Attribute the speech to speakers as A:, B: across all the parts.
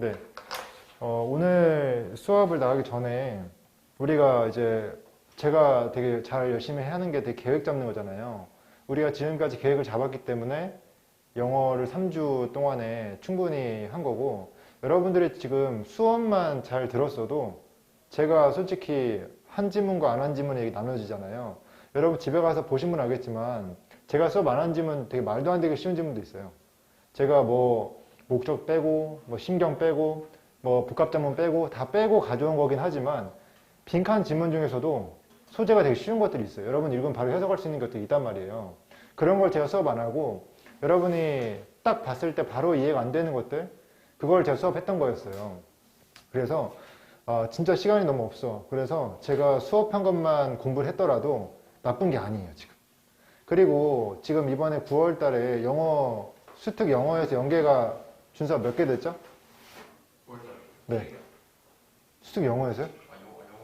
A: 네. 오늘 수업을 나가기 전에 우리가 이제 제가 되게 잘 열심히 하는 게 되게 계획 잡는 거잖아요. 우리가 지금까지 계획을 잡았기 때문에 영어를 3주 동안에 충분히 한 거고, 여러분들이 지금 수업만 잘 들었어도 제가 솔직히 한 지문과 안 한 지문의 얘기 나눠지잖아요. 여러분 집에 가서 보시면 알겠지만 제가 수업 안 한 지문 되게 말도 안 되게 쉬운 지문도 있어요. 제가 뭐 목적 빼고 뭐 신경 빼고 뭐 복합자문 빼고 다 빼고 가져온 거긴 하지만 빈칸 지문 중에서도 소재가 되게 쉬운 것들이 있어요. 여러분 읽으면 바로 해석할 수 있는 것들이 있단 말이에요. 그런 걸 제가 수업 안 하고 여러분이 딱 봤을 때 바로 이해가 안 되는 것들, 그걸 제가 수업했던 거였어요. 그래서 진짜 시간이 너무 없어. 그래서 제가 수업한 것만 공부를 했더라도 나쁜 게 아니에요, 지금. 그리고 지금 이번에 9월 달에 영어, 수특 영어에서 연계가 준수가 몇 개 됐죠?
B: 9월달.
A: 네. 수특 영어에서요?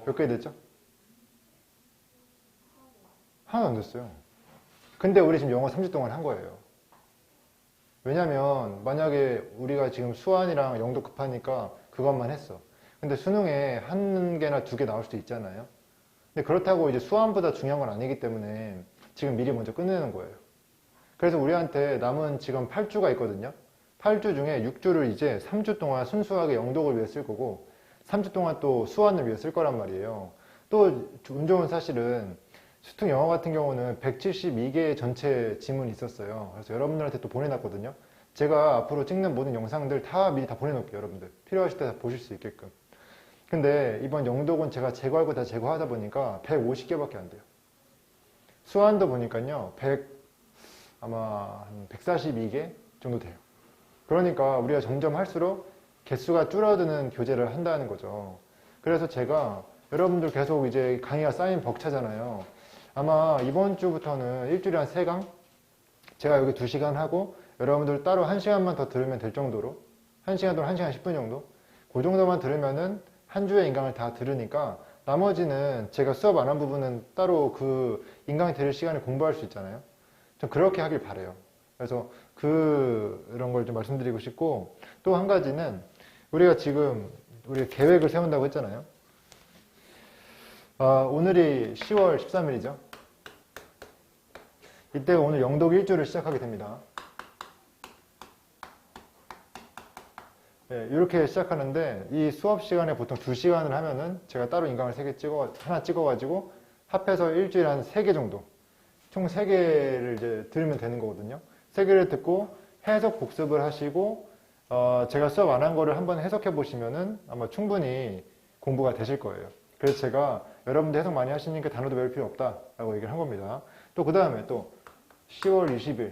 A: 몇 개 됐죠? 하나도 안 됐어요. 근데 우리 지금 영어 3주 동안 한 거예요. 왜냐면 만약에 우리가 지금 수한이랑 영도 급하니까 그것만 했어. 근데 수능에 한 개나 두 개 나올 수도 있잖아요. 근데 그렇다고 이제 수한보다 중요한 건 아니기 때문에 지금 미리 먼저 끝내는 거예요. 그래서 우리한테 남은 지금 8주가 있거든요. 8주 중에 6주를 이제 3주 동안 순수하게 영독을 위해 쓸 거고 3주 동안 또 수한을 위해 쓸 거란 말이에요. 또 운 좋은 사실은 수특 영어 같은 경우는 172개의 전체 지문이 있었어요. 그래서 여러분들한테 또 보내놨거든요. 제가 앞으로 찍는 모든 영상들 다 미리 다 보내놓을게요. 여러분들 필요하실 때 다 보실 수 있게끔. 근데 이번 영독은 제가 제거할 거 다 제거하다 보니까 150개밖에 안 돼요. 수한도 보니까요, 아마 한 142개 정도 돼요. 그러니까 우리가 점점 할수록 개수가 줄어드는 교재를 한다는 거죠. 그래서 제가 여러분들 계속 이제 강의가 쌓인 벅차잖아요. 아마 이번 주부터는 일주일에 한 3강? 제가 여기 2시간 하고 여러분들 따로 1시간만 더 들으면 될 정도로 1시간 동안 1시간 10분 정도? 그 정도만 들으면은 한 주의 인강을 다 들으니까 나머지는 제가 수업 안 한 부분은 따로 그 인강이 들을 시간에 공부할 수 있잖아요. 좀 그렇게 하길 바래요. 그래서 그런 걸 좀 말씀드리고 싶고, 또 한 가지는 우리가 지금 우리 계획을 세운다고 했잖아요. 오늘이 10월 13일이죠. 이때가 오늘 영독 1주를 시작하게 됩니다. 네, 이렇게 시작하는데 이 수업 시간에 보통 2시간을 하면은 제가 따로 인강을 3개 하나 찍어가지고 합해서 일주일에 한 3개 정도, 총 3개를 이제 들으면 되는 거거든요. 3개를 듣고 해석 복습을 하시고 제가 수업 안 한 거를 한번 해석해 보시면은 아마 충분히 공부가 되실 거예요. 그래서 제가 여러분들 해석 많이 하시니까 단어도 외울 필요 없다라고 얘기를 한 겁니다. 또 그 다음에 또 10월 20일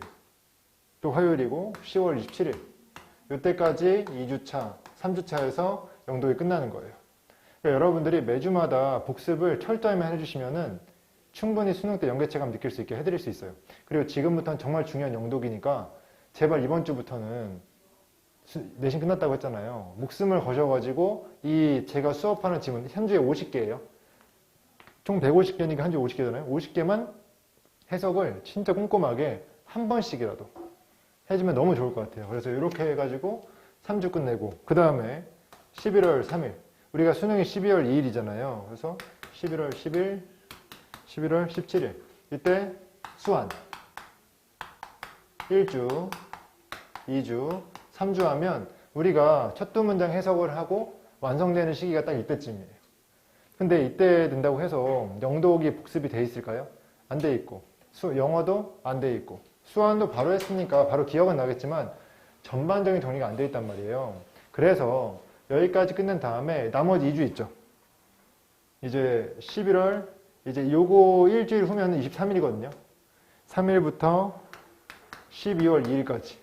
A: 또 화요일이고 10월 27일 이때까지 2주차, 3주차에서 영독이 끝나는 거예요. 그러니까 여러분들이 매주마다 복습을 철저히만 해주시면은 충분히 수능 때 연계체감 느낄 수 있게 해드릴 수 있어요. 그리고 지금부터는 정말 중요한 영독이니까 제발 이번 주부터는 내신 끝났다고 했잖아요. 목숨을 거셔가지고 이 제가 수업하는 지문 현주에 50개예요. 총 150개니까 한 주에 50개잖아요. 50개만 해석을 진짜 꼼꼼하게 한 번씩이라도 해주면 너무 좋을 것 같아요. 그래서 이렇게 해가지고 3주 끝내고 그 다음에 11월 3일 우리가 수능이 12월 2일이잖아요. 그래서 11월 10일 11월 17일 이때 수한 1주 2주 3주 하면 우리가 첫 두 문장 해석을 하고 완성되는 시기가 딱 이때쯤이에요. 근데 이때 된다고 해서 영독이 복습이 돼 있을까요? 안 돼 있고 영어도 안 돼 있고 수한도 바로 했으니까 바로 기억은 나겠지만 전반적인 정리가 안 돼 있단 말이에요. 그래서 여기까지 끝낸 다음에 나머지 2주 있죠. 이제 11월 이제 요거 일주일 후면 23일이거든요. 3일부터 12월 2일까지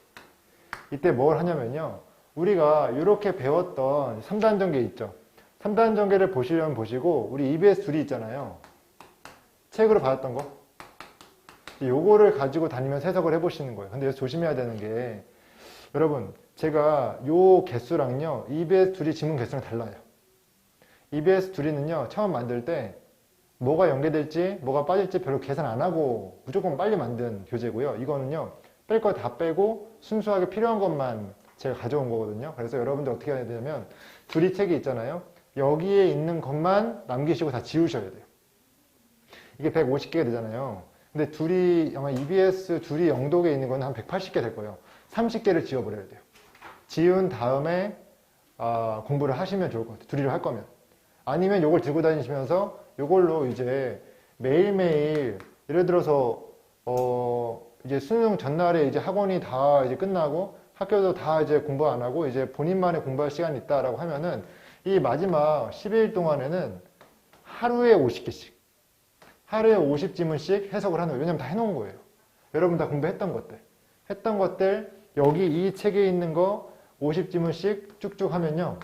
A: 이때 뭘 하냐면요. 우리가 이렇게 배웠던 3단 전개 있죠. 3단 전개를 보시려면 보시고 우리 EBS 둘이 있잖아요. 책으로 받았던 거. 요거를 가지고 다니면서 해석을 해보시는 거예요. 근데 여기서 조심해야 되는 게 여러분 제가 요 개수랑요 EBS 둘이 지문 개수랑 달라요. EBS 둘이는요 처음 만들 때 뭐가 연계될지 뭐가 빠질지 별로 계산 안 하고 무조건 빨리 만든 교재고요. 이거는요 뺄 거 다 빼고 순수하게 필요한 것만 제가 가져온 거거든요. 그래서 여러분들 어떻게 해야 되냐면 둘이 책이 있잖아요. 여기에 있는 것만 남기시고 다 지우셔야 돼요. 이게 150개가 되잖아요. 근데 둘이 아마 EBS 둘이 영독에 있는 건 한 180개 될 거예요. 30개를 지워버려야 돼요. 지운 다음에 공부를 하시면 좋을 것 같아요. 둘이를 할 거면. 아니면 이걸 들고 다니시면서 이걸로 이제 매일매일 예를 들어서 이제 수능 전날에 이제 학원이 다 이제 끝나고 학교도 다 이제 공부 안 하고 이제 본인만의 공부할 시간이 있다라고 하면은 이 마지막 12일 동안에는 하루에 50개씩 하루에 50지문씩 해석을 하는 거예요. 왜냐면 다 해놓은 거예요. 여러분 다 공부했던 것들 여기 이 책에 있는 거 50지문씩 쭉쭉 하면요.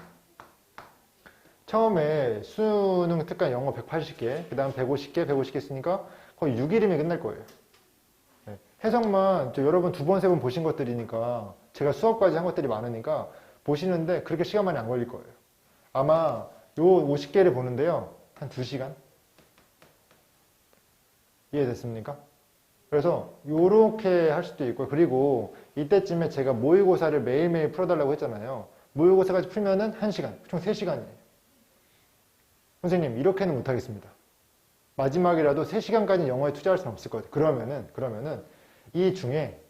A: 처음에 수능 특강 영어 180개, 그 다음 150개 했으니까 거의 6일이면 끝날 거예요. 네. 해석만 여러분 두 번, 세 번 보신 것들이니까 제가 수업까지 한 것들이 많으니까 보시는데 그렇게 시간 많이 안 걸릴 거예요. 아마 요 50개를 보는데요. 한 2시간? 이해됐습니까? 그래서 요렇게 할 수도 있고요. 그리고 이때쯤에 제가 모의고사를 매일매일 풀어달라고 했잖아요. 모의고사까지 풀면은 1시간, 총 3시간이에요. 선생님, 이렇게는 못하겠습니다. 마지막이라도 3시간까지 영어에 투자할 수는 없을 것 같아요. 그러면은 이 중에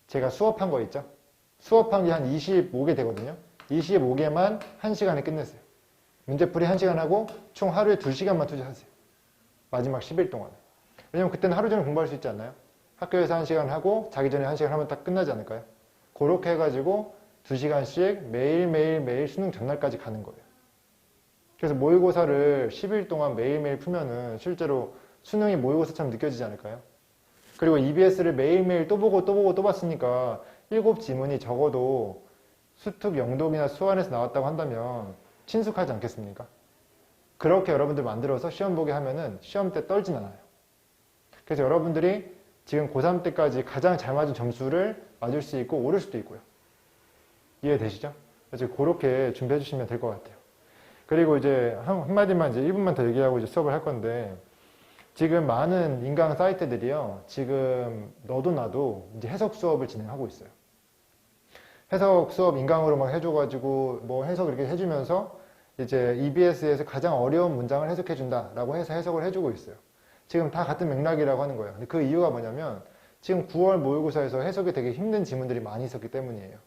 A: 제가 수업한 거 있죠? 수업한 게 한 25개 되거든요. 25개만 1시간에 끝내세요. 문제풀이 1시간 하고 총 하루에 2시간만 투자하세요. 마지막 10일 동안에. 왜냐면 그때는 하루 종일 공부할 수 있지 않나요? 학교에서 1시간 하고 자기 전에 1시간 하면 딱 끝나지 않을까요? 그렇게 해가지고 2시간씩 매일 수능 전날까지 가는 거예요. 그래서 모의고사를 10일 동안 매일매일 풀면은 실제로 수능이 모의고사처럼 느껴지지 않을까요? 그리고 EBS를 매일매일 또 보고 봤으니까 7지문이 적어도 수특 영독이나 수완에서 나왔다고 한다면 친숙하지 않겠습니까? 그렇게 여러분들 만들어서 시험 보게 하면은 시험 때 떨진 않아요. 그래서 여러분들이 지금 고3 때까지 가장 잘 맞은 점수를 맞을 수 있고 오를 수도 있고요. 이해되시죠? 그래서 그렇게 준비해 주시면 될 것 같아요. 그리고 이제 한마디만 이제 1분만 더 얘기하고 이제 수업을 할 건데 지금 많은 인강 사이트들이요. 지금 너도 나도 이제 해석 수업을 진행하고 있어요. 해석 수업 인강으로 막 해줘가지고 뭐 해석 이렇게 해주면서 이제 EBS에서 가장 어려운 문장을 해석해준다라고 해서 해석을 해주고 있어요. 지금 다 같은 맥락이라고 하는 거예요. 근데 그 이유가 뭐냐면 지금 9월 모의고사에서 해석이 되게 힘든 지문들이 많이 있었기 때문이에요.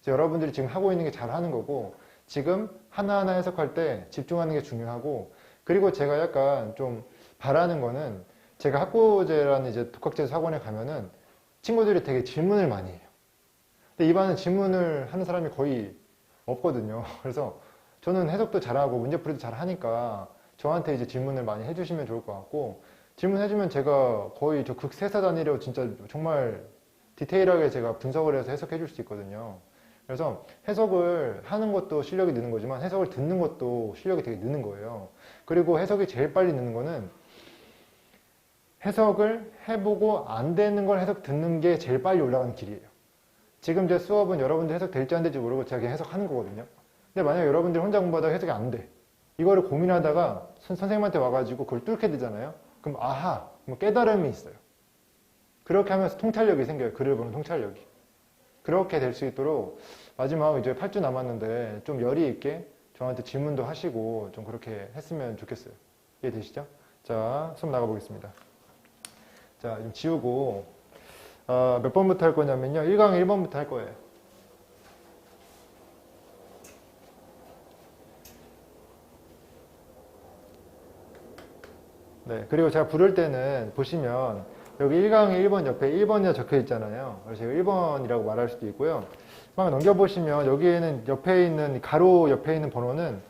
A: 여러분들이 지금 하고 있는 게 잘하는 거고 지금 하나하나 해석할 때 집중하는 게 중요하고 그리고 제가 약간 좀 바라는 거는 제가 학고제라는 이제 독학제에서 학원에 가면은 친구들이 되게 질문을 많이 해요. 근데 이 반은 질문을 하는 사람이 거의 없거든요. 그래서 저는 해석도 잘하고 문제풀이도 잘하니까 저한테 이제 질문을 많이 해주시면 좋을 것 같고 질문해주면 제가 거의 저 극세사 단위로 진짜 정말 디테일하게 제가 분석을 해서 해석해 줄 수 있거든요. 그래서 해석을 하는 것도 실력이 느는 거지만 해석을 듣는 것도 실력이 되게 느는 거예요. 그리고 해석이 제일 빨리 느는 거는 해석을 해보고 안 되는 걸 해석 듣는 게 제일 빨리 올라가는 길이에요. 지금 제 수업은 여러분들 해석 될지 안 될지 모르고 제가 그냥 해석하는 거거든요. 근데 만약에 여러분들이 혼자 공부하다가 해석이 안 돼. 이거를 고민하다가 선생님한테 와가지고 그걸 뚫게 되잖아요. 그럼 아하, 뭐 깨달음이 있어요. 그렇게 하면서 통찰력이 생겨요. 글을 보는 통찰력이. 그렇게 될 수 있도록 마지막 이제 8주 남았는데 좀 열의 있게 저한테 질문도 하시고 좀 그렇게 했으면 좋겠어요. 이해되시죠? 자, 수업 나가보겠습니다. 자, 좀 지우고 몇 번부터 할 거냐면요. 1강에 1번부터 할 거예요. 네, 그리고 제가 부를 때는 보시면 여기 1강에 1번 옆에 1번이라 적혀 있잖아요. 그래서 제가 1번이라고 말할 수도 있고요. 막 넘겨보시면 여기에는 옆에 있는 가로 옆에 있는 번호는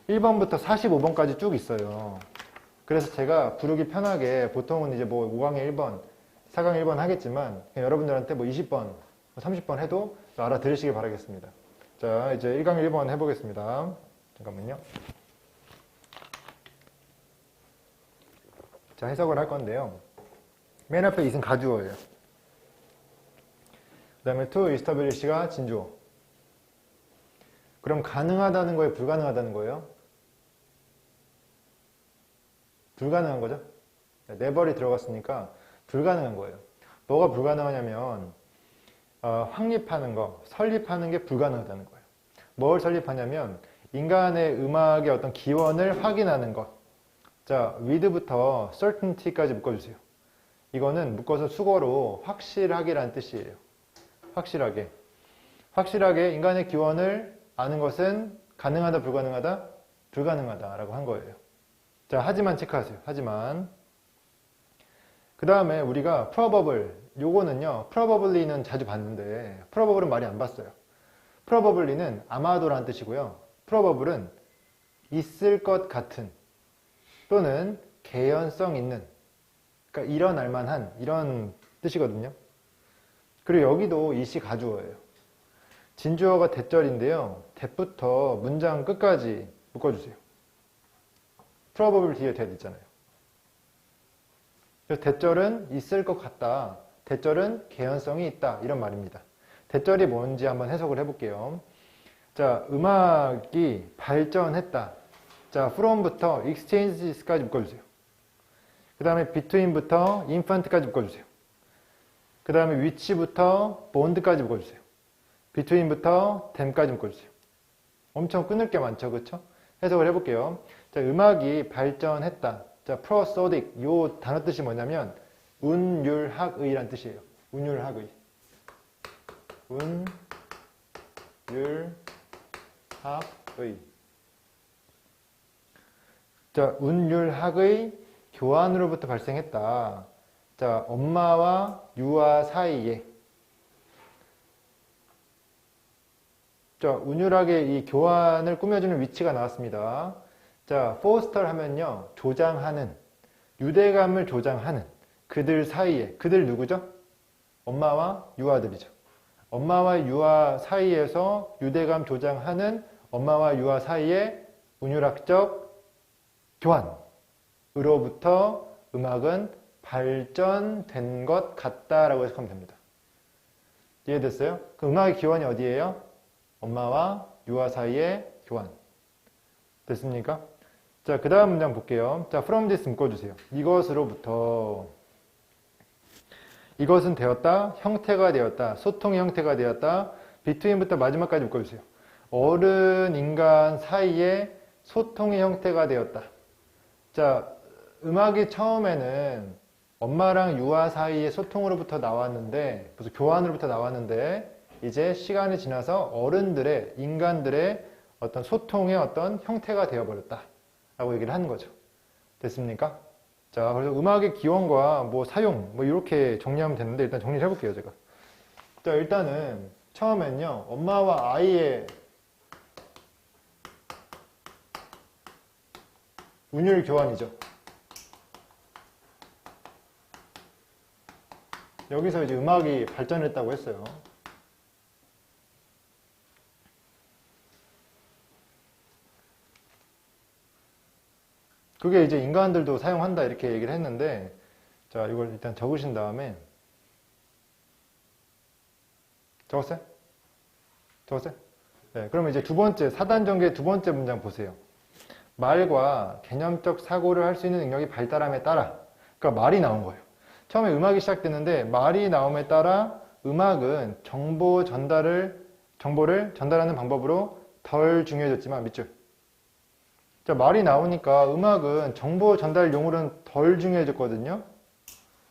A: 1번부터 45번까지 쭉 있어요. 그래서 제가 부르기 편하게 보통은 이제 뭐 5강에 1번, 4강에 1번 하겠지만 여러분들한테 뭐 20번, 30번 해도 알아들으시길 바라겠습니다. 자, 이제 1강에 1번 해보겠습니다. 잠깐만요. 자, 해석을 할 건데요. 맨 앞에 이은 가주어예요. 그 다음에 to establish가 진주어. 그럼 가능하다는 거예요? 불가능하다는 거예요? 불가능한 거죠? never이 들어갔으니까 불가능한 거예요. 뭐가 불가능하냐면 확립하는 거, 설립하는 게 불가능하다는 거예요. 뭘 설립하냐면 인간의 음악의 어떤 기원을 확인하는 것. 자, with부터 certainty까지 묶어주세요. 이거는 묶어서 수거로 확실하게라는 뜻이에요. 확실하게. 확실하게 인간의 기원을 아는 것은 가능하다, 불가능하다? 불가능하다라고 한 거예요. 자, 하지만 체크하세요. 하지만. 그 다음에 우리가 probable, 요거는요, probably는 자주 봤는데, probable은 많이 안 봤어요. probably는 아마도라는 뜻이고요. probable은 있을 것 같은 또는 개연성 있는, 그러니까 일어날 만한 이런 뜻이거든요. 그리고 여기도 이시 가주어예요. 진주어가 대절인데요. 대부터 문장 끝까지 묶어주세요. probable 뒤에 that 있잖아요. 그래서 대절은 있을 것 같다. 대절은 개연성이 있다. 이런 말입니다. 대절이 뭔지 한번 해석을 해볼게요. 자, 음악이 발전했다. 자, from부터 exchanges까지 묶어주세요. 그 다음에 between부터 infant까지 묶어주세요. 그 다음에 which부터 bond까지 묶어주세요. between부터 them까지 묶어주세요. 엄청 끊을 게 많죠, 그쵸? 해석을 해볼게요. 자, 음악이 발전했다. 자, prosodic, 요 단어 뜻이 뭐냐면 운율학의란 뜻이에요. 운율학의. 운율학의. 자, 운율학의 교환으로부터 발생했다. 자, 엄마와 유아 사이에. 자, 운율학의 이 교환을 꾸며주는 위치가 나왔습니다. 자, 포스터 하면요, 조장하는, 유대감을 조장하는, 그들 사이에, 그들 누구죠? 엄마와 유아들이죠. 엄마와 유아 사이에서 유대감 조장하는 엄마와 유아 사이에 운율학적 교환으로부터 음악은 발전된 것 같다라고 해석하면 됩니다. 이해됐어요? 그 음악의 기원이 어디예요? 엄마와 유아 사이의 교환. 됐습니까? 자, 그 다음 문장 볼게요. 자, from this 묶어주세요. 이것으로부터. 이것은 되었다, 형태가 되었다, 소통의 형태가 되었다, between부터 마지막까지 묶어주세요. 어른, 인간 사이에 소통의 형태가 되었다. 자, 음악이 처음에는 엄마랑 유아 사이의 소통으로부터 나왔는데, 무슨 교환으로부터 나왔는데, 이제 시간이 지나서 어른들의, 인간들의 어떤 소통의 어떤 형태가 되어버렸다. 라고 얘기를 하는 거죠. 됐습니까? 자, 그래서 음악의 기원과 뭐 사용, 뭐 이렇게 정리하면 되는데, 일단 정리를 해볼게요, 제가. 자, 일단은 처음엔요, 엄마와 아이의 운율 교환이죠. 여기서 이제 음악이 발전했다고 했어요. 그게 이제 인간들도 사용한다 이렇게 얘기를 했는데, 자, 이걸 일단 적으신 다음에, 적었어요? 적었어요? 네, 그러면 이제 두 번째, 4단 전개 두 번째 문장 보세요. 말과 개념적 사고를 할 수 있는 능력이 발달함에 따라, 그러니까 말이 나온 거예요. 처음에 음악이 시작되는데 말이 나옴에 따라 음악은 정보를 전달하는 방법으로 덜 중요해졌지만, 밑줄. 자, 말이 나오니까 음악은 정보 전달용으로는 덜 중요해졌거든요.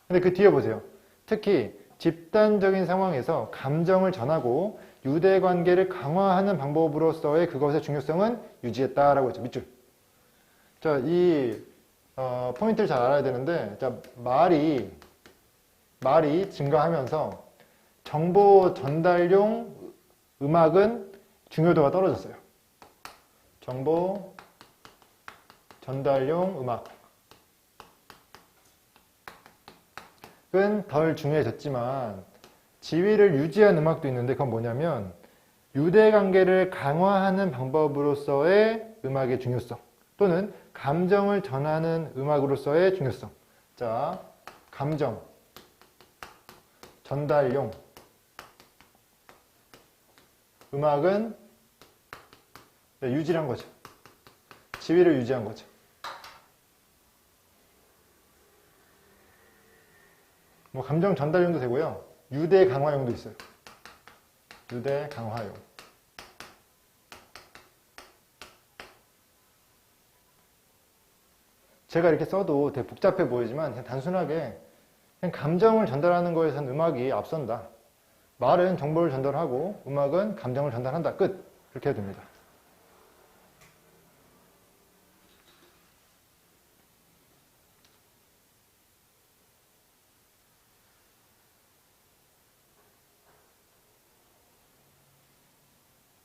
A: 근데 그 뒤에 보세요. 특히 집단적인 상황에서 감정을 전하고 유대관계를 강화하는 방법으로서의 그것의 중요성은 유지했다라고 했죠. 밑줄. 자, 이 포인트를 잘 알아야 되는데, 자, 말이 증가하면서 정보 전달용 음악은 중요도가 떨어졌어요. 정보 전달용 음악은 덜 중요해졌지만 지위를 유지한 음악도 있는데, 그건 뭐냐면 유대관계를 강화하는 방법으로서의 음악의 중요성, 또는 감정을 전하는 음악으로서의 중요성. 자, 감정 전달용 음악은 유지를 한 거죠. 지위를 유지한 거죠. 뭐 감정 전달용도 되고요. 유대 강화용도 있어요. 유대 강화요. 제가 이렇게 써도 되게 복잡해 보이지만 그냥 단순하게 그냥 감정을 전달하는 거에선 음악이 앞선다. 말은 정보를 전달하고 음악은 감정을 전달한다. 끝. 이렇게 해도 됩니다.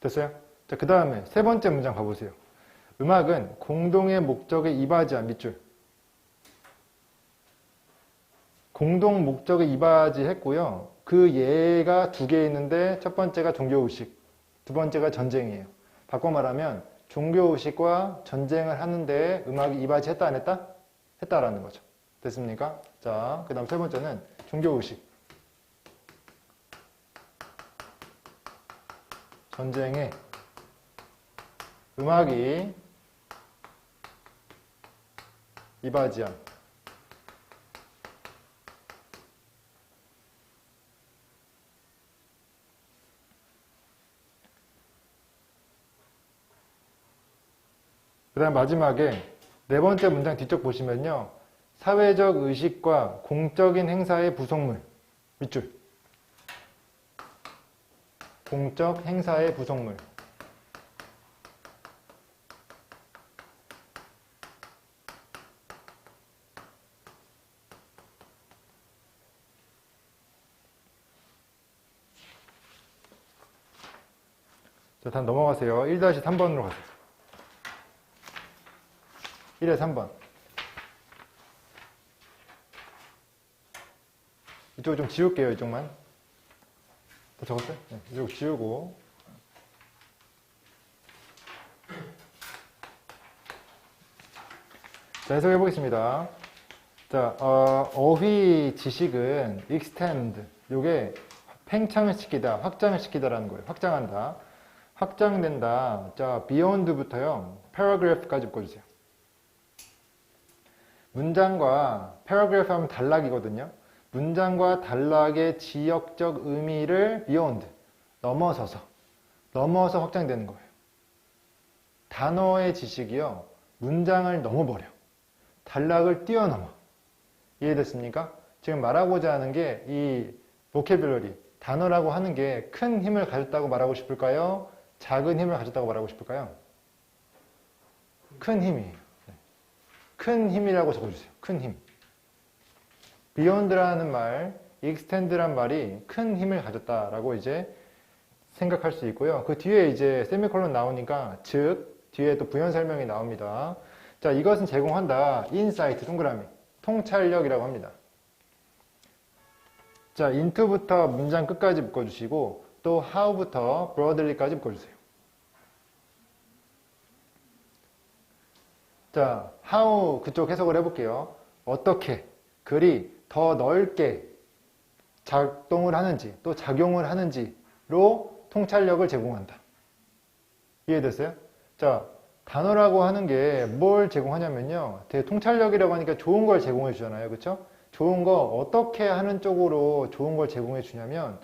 A: 됐어요? 자, 그 다음에 세 번째 문장 가보세요. 음악은 공동의 목적에 이바지한 밑줄. 공동 목적에 이바지했고요. 그 예가 두 개 있는데 첫 번째가 종교의식, 두 번째가 전쟁이에요. 바꿔 말하면 종교의식과 전쟁을 하는데 음악이 이바지했다 안 했다? 했다라는 거죠. 됐습니까? 자, 그 다음 세 번째는 종교의식. 전쟁에 음악이 이바지함. 그 다음 마지막에 네 번째 문장 뒤쪽 보시면요. 사회적 의식과 공적인 행사의 부속물. 밑줄. 공적 행사의 부속물. 자, 다음 넘어가세요. 1-3번으로 가세요. 1에 3번. 이쪽 좀 지울게요, 이쪽만. 다 적었어요? 네, 이쪽 지우고. 자, 해석해 보겠습니다. 자, 어휘 지식은 extend. 요게 팽창을 시키다, 확장을 시키다라는 거예요. 확장한다. 확장된다. 자, beyond부터요. paragraph까지 묶어주세요. 문장과 paragraph 하면 단락이거든요. 문장과 단락의 지역적 의미를 beyond, 넘어서 확장되는 거예요. 단어의 지식이요. 문장을 넘어버려. 단락을 뛰어넘어. 이해됐습니까? 지금 말하고자 하는 게 이 vocabulary, 단어라고 하는 게 큰 힘을 가졌다고 말하고 싶을까요? 작은 힘을 가졌다고 말하고 싶을까요? 큰 힘이에요. 큰 힘이라고 적어주세요. 큰 힘. beyond라는 말, extend란 말이 큰 힘을 가졌다라고 이제 생각할 수 있고요. 그 뒤에 이제 세미콜론 나오니까 즉 뒤에 또 부연 설명이 나옵니다. 자, 이것은 제공한다. insight 동그라미. 통찰력이라고 합니다. 자, into부터 문장 끝까지 묶어주시고 또 how부터 broadly까지 묶어주세요. 자, how 그쪽 해석을 해볼게요. 어떻게 글이 더 넓게 작동을 하는지 또 작용을 하는지로 통찰력을 제공한다. 이해됐어요? 자, 단어라고 하는 게 뭘 제공하냐면요. 되게 통찰력이라고 하니까 좋은 걸 제공해 주잖아요. 그쵸? 좋은 거 어떻게 하는 쪽으로 좋은 걸 제공해 주냐면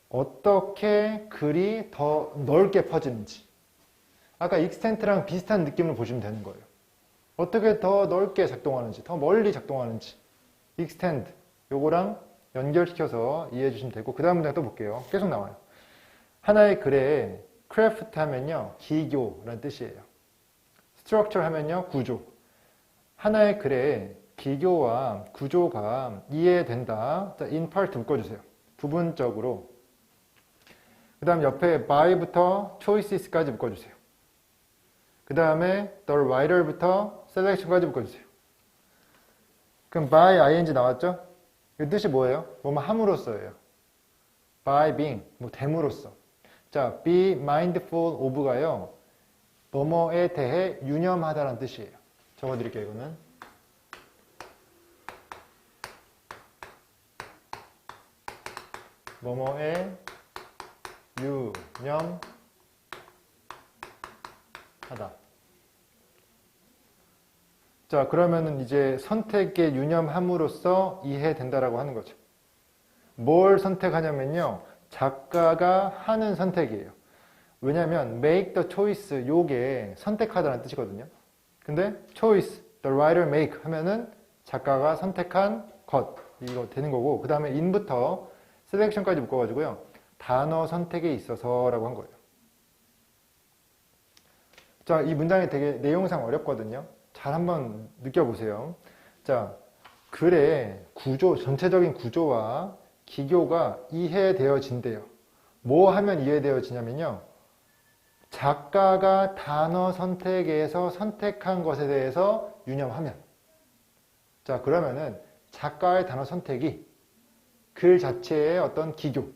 A: 어떻게 글이 더 넓게 퍼지는지. 아까 익스텐트랑 비슷한 느낌을 보시면 되는 거예요. 어떻게 더 넓게 작동하는지, 더 멀리 작동하는지. 익스텐드, 요거랑 연결시켜서 이해해 주시면 되고 그 다음 문장 또 볼게요. 계속 나와요. 하나의 글에 craft 하면요. 기교라는 뜻이에요. structure 하면요. 구조. 하나의 글에 기교와 구조가 이해된다. 자, in part 묶어주세요. 부분적으로. 그 다음 옆에 by부터 choices까지 묶어주세요. 그 다음에 the writer부터 selection까지 묶어주세요. 그럼 by ing 나왔죠? 이 뜻이 뭐예요? 뭐뭐 함으로써예요. by being, 뭐 됨으로써. 자, be mindful of가요. 뭐뭐에 대해 유념하다라는 뜻이에요. 적어드릴게요, 이거는. 뭐뭐에 유념하다. 자, 그러면은 이제 선택에 유념함으로써 이해된다라고 하는 거죠. 뭘 선택하냐면요. 작가가 하는 선택이에요. 왜냐면 make the choice 요게 선택하다는 뜻이거든요. 근데 choice, the writer make 하면은 작가가 선택한 것 이거 되는 거고, 그 다음에 in부터 selection까지 묶어가지고요. 단어 선택에 있어서 라고 한 거예요. 자, 이 문장이 되게 내용상 어렵거든요. 잘 한번 느껴보세요. 자, 글의 구조, 전체적인 구조와 기교가 이해되어진대요. 뭐 하면 이해되어지냐면요. 작가가 단어 선택에서 선택한 것에 대해서 유념하면. 자, 그러면은 작가의 단어 선택이 글 자체의 어떤 기교,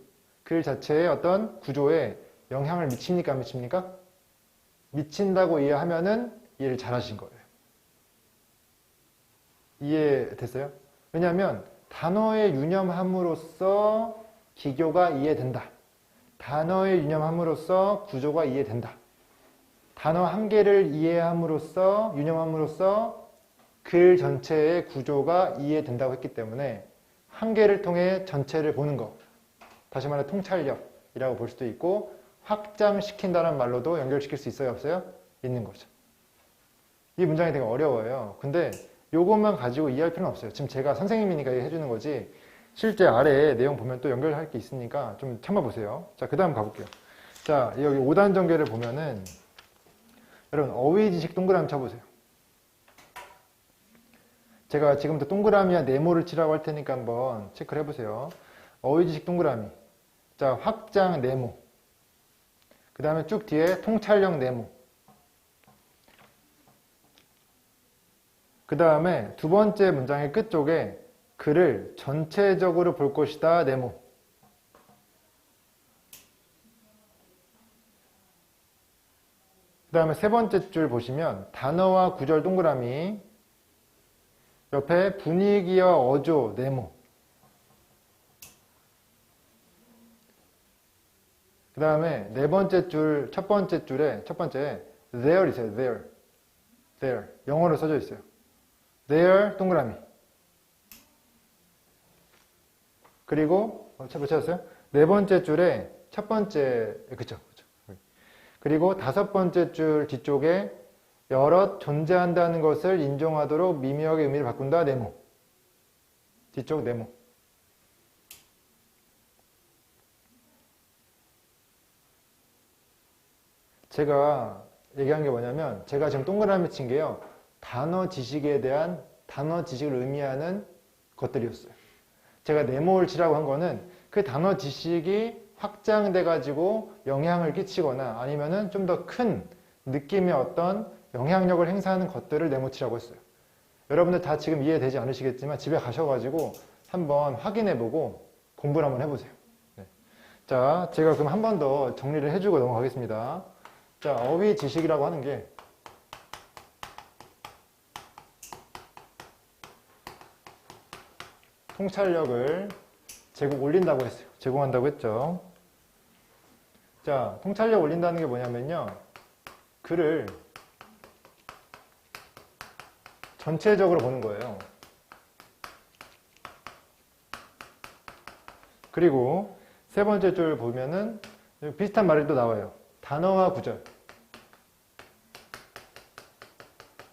A: 글 자체의 어떤 구조에 영향을 미칩니까? 안 미칩니까? 미친다고 이해하면은 이해를 잘 하신 거예요. 이해됐어요? 왜냐하면 단어의 유념함으로써 기교가 이해된다. 단어의 유념함으로써 구조가 이해된다. 단어 한 개를 이해함으로써, 유념함으로써 글 전체의 구조가 이해된다고 했기 때문에 한 개를 통해 전체를 보는 것. 다시 말해 통찰력이라고 볼 수도 있고 확장시킨다는 말로도 연결시킬 수 있어요? 없어요? 있는 거죠. 이 문장이 되게 어려워요. 근데 요것만 가지고 이해할 필요는 없어요. 지금 제가 선생님이니까 해주는 거지 실제 아래에 내용 보면 또 연결할 게 있으니까 좀 참아보세요. 자, 그 다음 가볼게요. 자, 여기 5단 전개를 보면은 여러분 어휘지식 동그라미 쳐보세요. 제가 지금부터 동그라미와 네모를 치라고 할 테니까 한번 체크를 해보세요. 어휘지식 동그라미. 자, 확장 네모. 그 다음에 쭉 뒤에 통찰력 네모. 그 다음에 두 번째 문장의 끝쪽에 글을 전체적으로 볼 것이다 네모. 그 다음에 세 번째 줄 보시면 단어와 구절 동그라미, 옆에 분위기와 어조 네모. 그 다음에 네 번째 줄, 첫 번째 줄에 첫 번째 there 있어요. there 영어로 써져 있어요. there 동그라미. 그리고 찾으셨어요? 네 번째 줄에 첫 번째 그쵸. 그리고 다섯 번째 줄 뒤쪽에 여럿 존재한다는 것을 인정하도록 미묘하게 의미를 바꾼다 네모. 뒤쪽 네모. 제가 얘기한 게 뭐냐면 제가 지금 동그라미 친 게요. 단어 지식에 대한 단어 지식을 의미하는 것들이었어요. 제가 네모를 치라고 한 거는 그 단어 지식이 확장돼 가지고 영향을 끼치거나 아니면은 좀 더 큰 느낌의 어떤 영향력을 행사하는 것들을 네모치라고 했어요. 여러분들 다 지금 이해되지 않으시겠지만 집에 가셔가지고 한번 확인해보고 공부를 한번 해보세요. 네. 자, 제가 그럼 한 번 더 정리를 해주고 넘어가겠습니다. 자, 어휘 지식이라고 하는 게 통찰력을 올린다고 했어요. 제공한다고 했죠. 자, 통찰력 올린다는 게 뭐냐면요. 글을 전체적으로 보는 거예요. 그리고 세 번째 줄 보면은 비슷한 말이 또 나와요. 단어와 구절.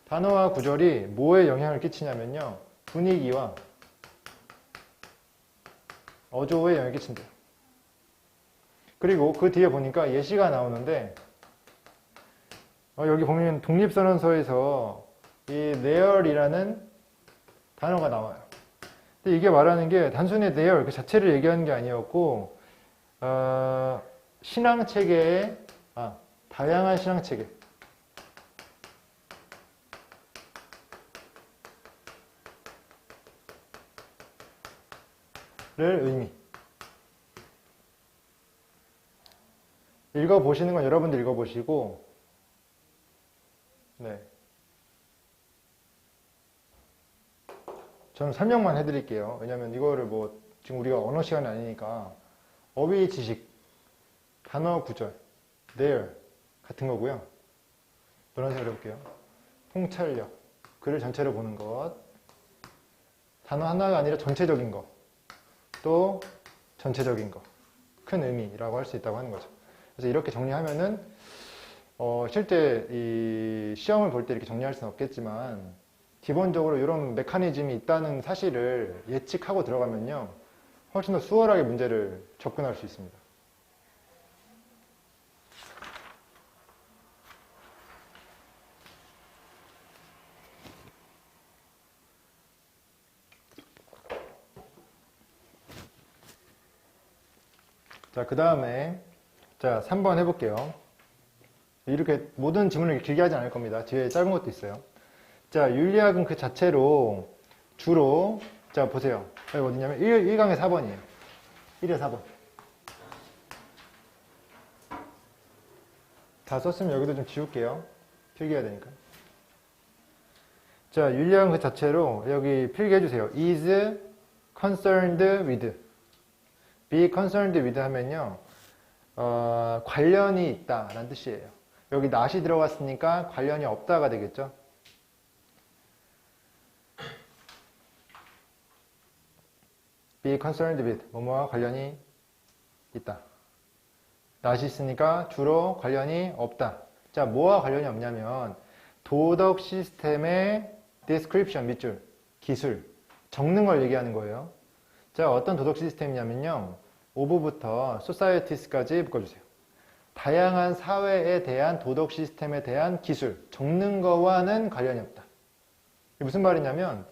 A: 단어와 구절이 뭐에 영향을 끼치냐면요. 분위기와 어조에 영향을 끼친대요. 그리고 그 뒤에 보니까 예시가 나오는데 여기 보면 독립선언서에서 이 there이라는 단어가 나와요. 근데 이게 말하는 게 단순히 there 그 자체를 얘기하는 게 아니었고 신앙체계의 다양한 신앙체계 를 의미. 읽어보시는 건 여러분들 읽어보시고 네. 저는 설명만 해드릴게요. 왜냐면 이거를 뭐 지금 우리가 언어 시간이 아니니까 어휘 지식, 단어 구절, there 같은 거고요. 노란색 해볼게요. 통찰력, 글을 전체로 보는 것, 단어 하나가 아니라 전체적인 것, 또 전체적인 것, 큰 의미라고 할 수 있다고 하는 거죠. 그래서 이렇게 정리하면은 실제 이 시험을 볼 때 이렇게 정리할 수는 없겠지만 기본적으로 이런 메커니즘이 있다는 사실을 예측하고 들어가면요 훨씬 더 수월하게 문제를 접근할 수 있습니다. 자, 그 다음에 자 3번 해볼게요. 이렇게 모든 질문을 길게 하지 않을 겁니다. 뒤에 짧은 것도 있어요. 자, 윤리학은 그 자체로 주로 자 보세요. 여기 어디냐면 1강의 4번이에요. 1의 4번. 다 썼으면 여기도 좀 지울게요. 필기해야 되니까. 자, 윤리학은 그 자체로 여기 필기해주세요. is concerned with. be concerned with 하면요. 관련이 있다 라는 뜻이에요. 여기 not이 들어갔으니까 관련이 없다가 되겠죠. be concerned with 뭐뭐와 관련이 있다. not이 있으니까 주로 관련이 없다. 자, 뭐와 관련이 없냐면 도덕 시스템의 description 밑줄, 기술, 적는 걸 얘기하는 거예요. 자, 어떤 도덕 시스템이냐면요. 오브부터 societies까지 묶어주세요. 다양한 사회에 대한 도덕 시스템에 대한 기술, 적는 거와는 관련이 없다. 이게 무슨 말이냐면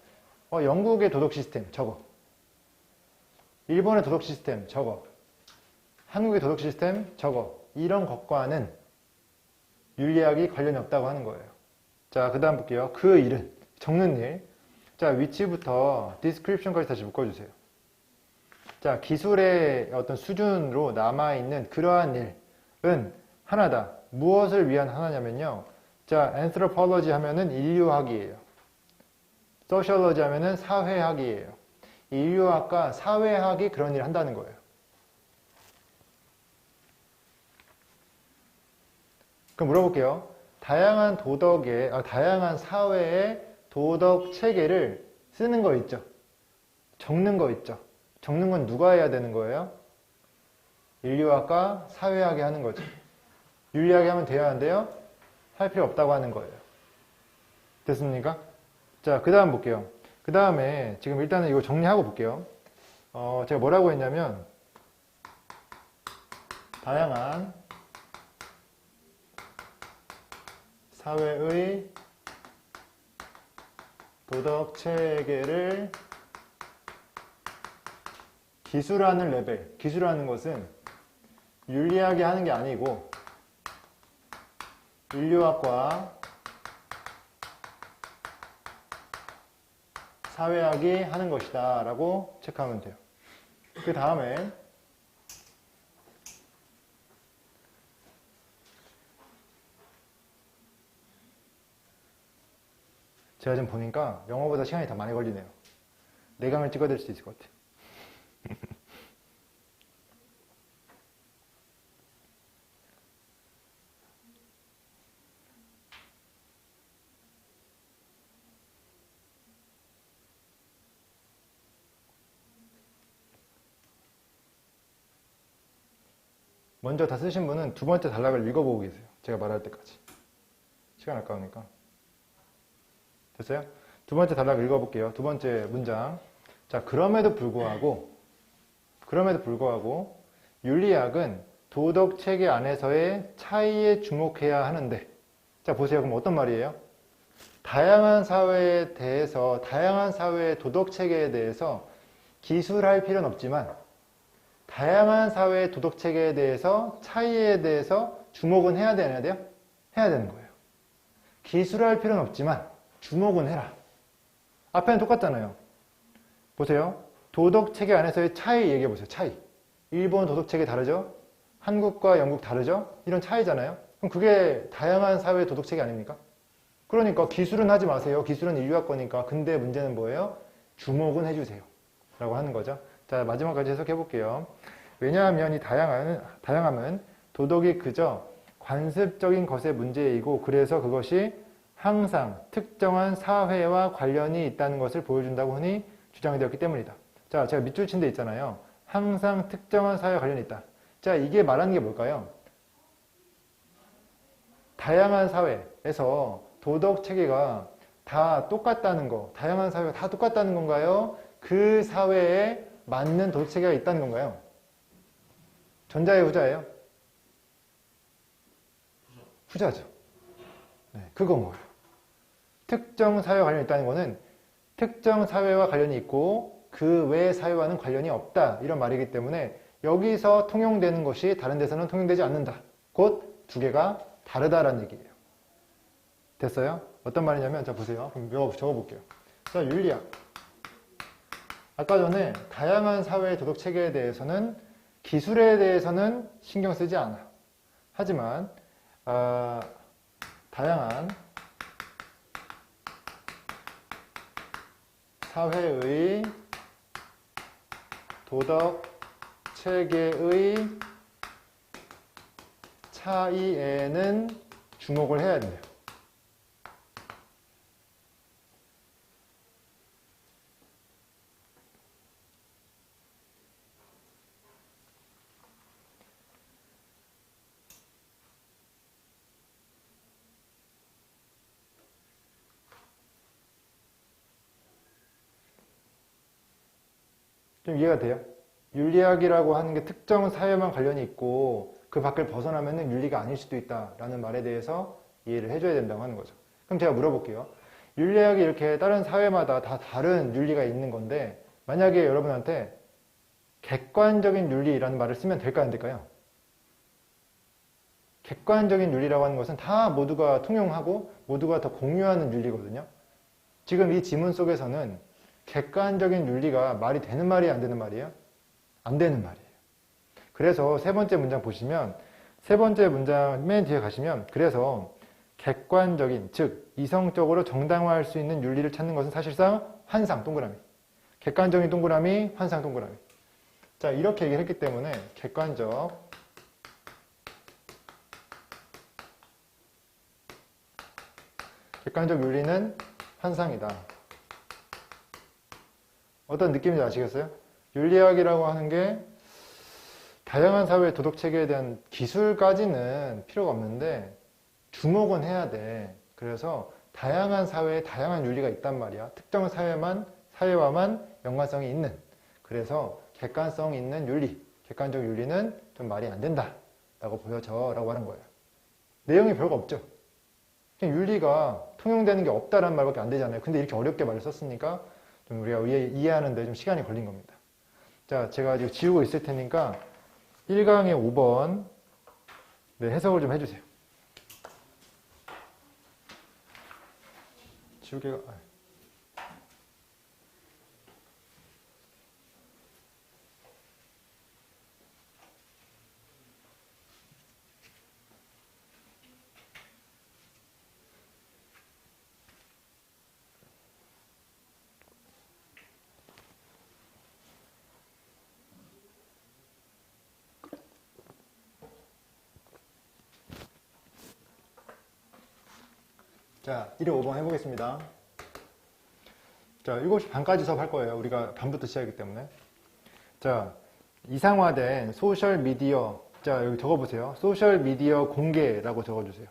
A: 영국의 도덕 시스템 저거, 일본의 도덕 시스템 저거, 한국의 도덕 시스템 저거, 이런 것과는 윤리학이 관련이 없다고 하는 거예요. 자, 그 다음 볼게요. 그 일은, 적는 일. 자, 위치부터 description까지 다시 묶어주세요. 자, 기술의 어떤 수준으로 남아있는 그러한 일은 하나다. 무엇을 위한 하나냐면요. 자, anthropology 하면은 인류학이에요. sociology 하면은 사회학이에요. 인류학과 사회학이 그런 일을 한다는 거예요. 그럼 물어볼게요. 다양한 다양한 사회의 도덕 체계를 쓰는 거 있죠? 적는 거 있죠? 적는 건 누가 해야 되는 거예요? 인류학과 사회학이 하는 거죠. 윤리학이 하면 돼야 하는데요. 할 필요 없다고 하는 거예요. 됐습니까? 자, 그 다음 볼게요. 그 다음에 지금 일단은 이거 정리하고 볼게요. 제가 뭐라고 했냐면 다양한 사회의 도덕 체계를 기술하는 레벨, 기술하는 것은 윤리학이 하는 게 아니고 인류학과 사회학이 하는 것이다 라고 체크하면 돼요. 그 다음에 제가 지금 보니까 영어보다 시간이 더 많이 걸리네요. 4강을 찍어야 될 수도 있을 것 같아요. 먼저 다 쓰신 분은 두 번째 단락을 읽어보고 계세요. 제가 말할 때까지. 시간 아까우니까. 됐어요? 두 번째 단락 읽어볼게요. 두 번째 문장. 자, 그럼에도 불구하고 윤리학은 도덕 체계 안에서의 차이에 주목해야 하는데, 자, 보세요. 그럼 어떤 말이에요? 다양한 사회에 대해서, 다양한 사회의 도덕 체계에 대해서 기술할 필요는 없지만, 다양한 사회의 도덕 체계에 대해서 차이에 대해서 주목은 해야 되냐 돼요? 해야 되는 거예요. 기술할 필요는 없지만 주목은 해라. 앞에는 똑같잖아요. 보세요. 도덕 체계 안에서의 차이 얘기해 보세요. 차이. 일본 도덕 체계 다르죠? 한국과 영국 다르죠? 이런 차이잖아요. 그럼 그게 다양한 사회의 도덕 체계 아닙니까? 그러니까 기술은 하지 마세요. 기술은 인류학 거니까. 근데 문제는 뭐예요? 주목은 해주세요. 라고 하는 거죠. 자, 마지막까지 해석해 볼게요. 왜냐하면 이 다양함은 도덕이 그저 관습적인 것의 문제이고 그래서 그것이 항상 특정한 사회와 관련이 있다는 것을 보여준다고 흔히 주장이 되었기 때문이다. 자, 제가 밑줄 친 데 있잖아요. 항상 특정한 사회와 관련이 있다. 자, 이게 말하는 게 뭘까요? 다양한 사회에서 도덕 체계가 다 똑같다는 거, 다양한 사회가 다 똑같다는 건가요? 그 사회에 맞는 도덕 체계가 있다는 건가요? 전자예요, 후자예요? 후자죠. 네, 그건 뭐예요? 특정 사회와 관련이 있다는 거는 특정 사회와 관련이 있고 그 외 사회와는 관련이 없다, 이런 말이기 때문에 여기서 통용되는 것이 다른 데서는 통용되지 않는다. 곧 두 개가 다르다라는 얘기예요. 됐어요? 어떤 말이냐면, 자 보세요. 그럼 적어볼게요. 자, 윤리학. 아까 전에 다양한 사회의 도덕 체계에 대해서는 기술에 대해서는 신경 쓰지 않아. 하지만 다양한 사회의 도덕 체계의 차이에는 주목을 해야 돼요. 좀 이해가 돼요? 윤리학이라고 하는 게 특정 사회만 관련이 있고 그 밖을 벗어나면 윤리가 아닐 수도 있다라는 말에 대해서 이해를 해줘야 된다고 하는 거죠. 그럼 제가 물어볼게요. 윤리학이 이렇게 다른 사회마다 다 다른 윤리가 있는 건데 만약에 여러분한테 객관적인 윤리라는 말을 쓰면 될까요, 안 될까요? 객관적인 윤리라고 하는 것은 다 모두가 통용하고 모두가 다 공유하는 윤리거든요. 지금 이 지문 속에서는 객관적인 윤리가 말이 되는 말이에요, 안 되는 말이에요? 안 되는 말이에요. 그래서 세 번째 문장 보시면, 세 번째 문장 맨 뒤에 가시면, 그래서 객관적인, 즉 이성적으로 정당화할 수 있는 윤리를 찾는 것은 사실상 환상 동그라미, 객관적인 동그라미, 환상 동그라미. 자, 이렇게 얘기를 했기 때문에 객관적 윤리는 환상이다. 어떤 느낌인지 아시겠어요? 윤리학이라고 하는 게 다양한 사회의 도덕체계에 대한 기술까지는 필요가 없는데 주목은 해야 돼. 그래서 다양한 사회에 다양한 윤리가 있단 말이야. 특정 사회와만 연관성이 있는. 그래서 객관성 있는 윤리, 객관적 윤리는 좀 말이 안 된다 라고 보여져 라고 하는 거예요. 내용이 별거 없죠. 그냥 윤리가 통용되는 게 없다라는 말밖에 안 되잖아요. 근데 이렇게 어렵게 말을 썼으니까 좀 우리가 이해하는데 좀 시간이 걸린 겁니다. 자, 제가 지금 지우고 있을 테니까 1강의 5번 해석을 좀 해주세요. 지우개가 자, 1회 5번 해보겠습니다. 자, 7시 반까지 수업할 거예요. 우리가 반부터 시작이기 때문에. 자, 이상화된 소셜미디어. 자, 여기 적어보세요. 소셜미디어 공개라고 적어주세요.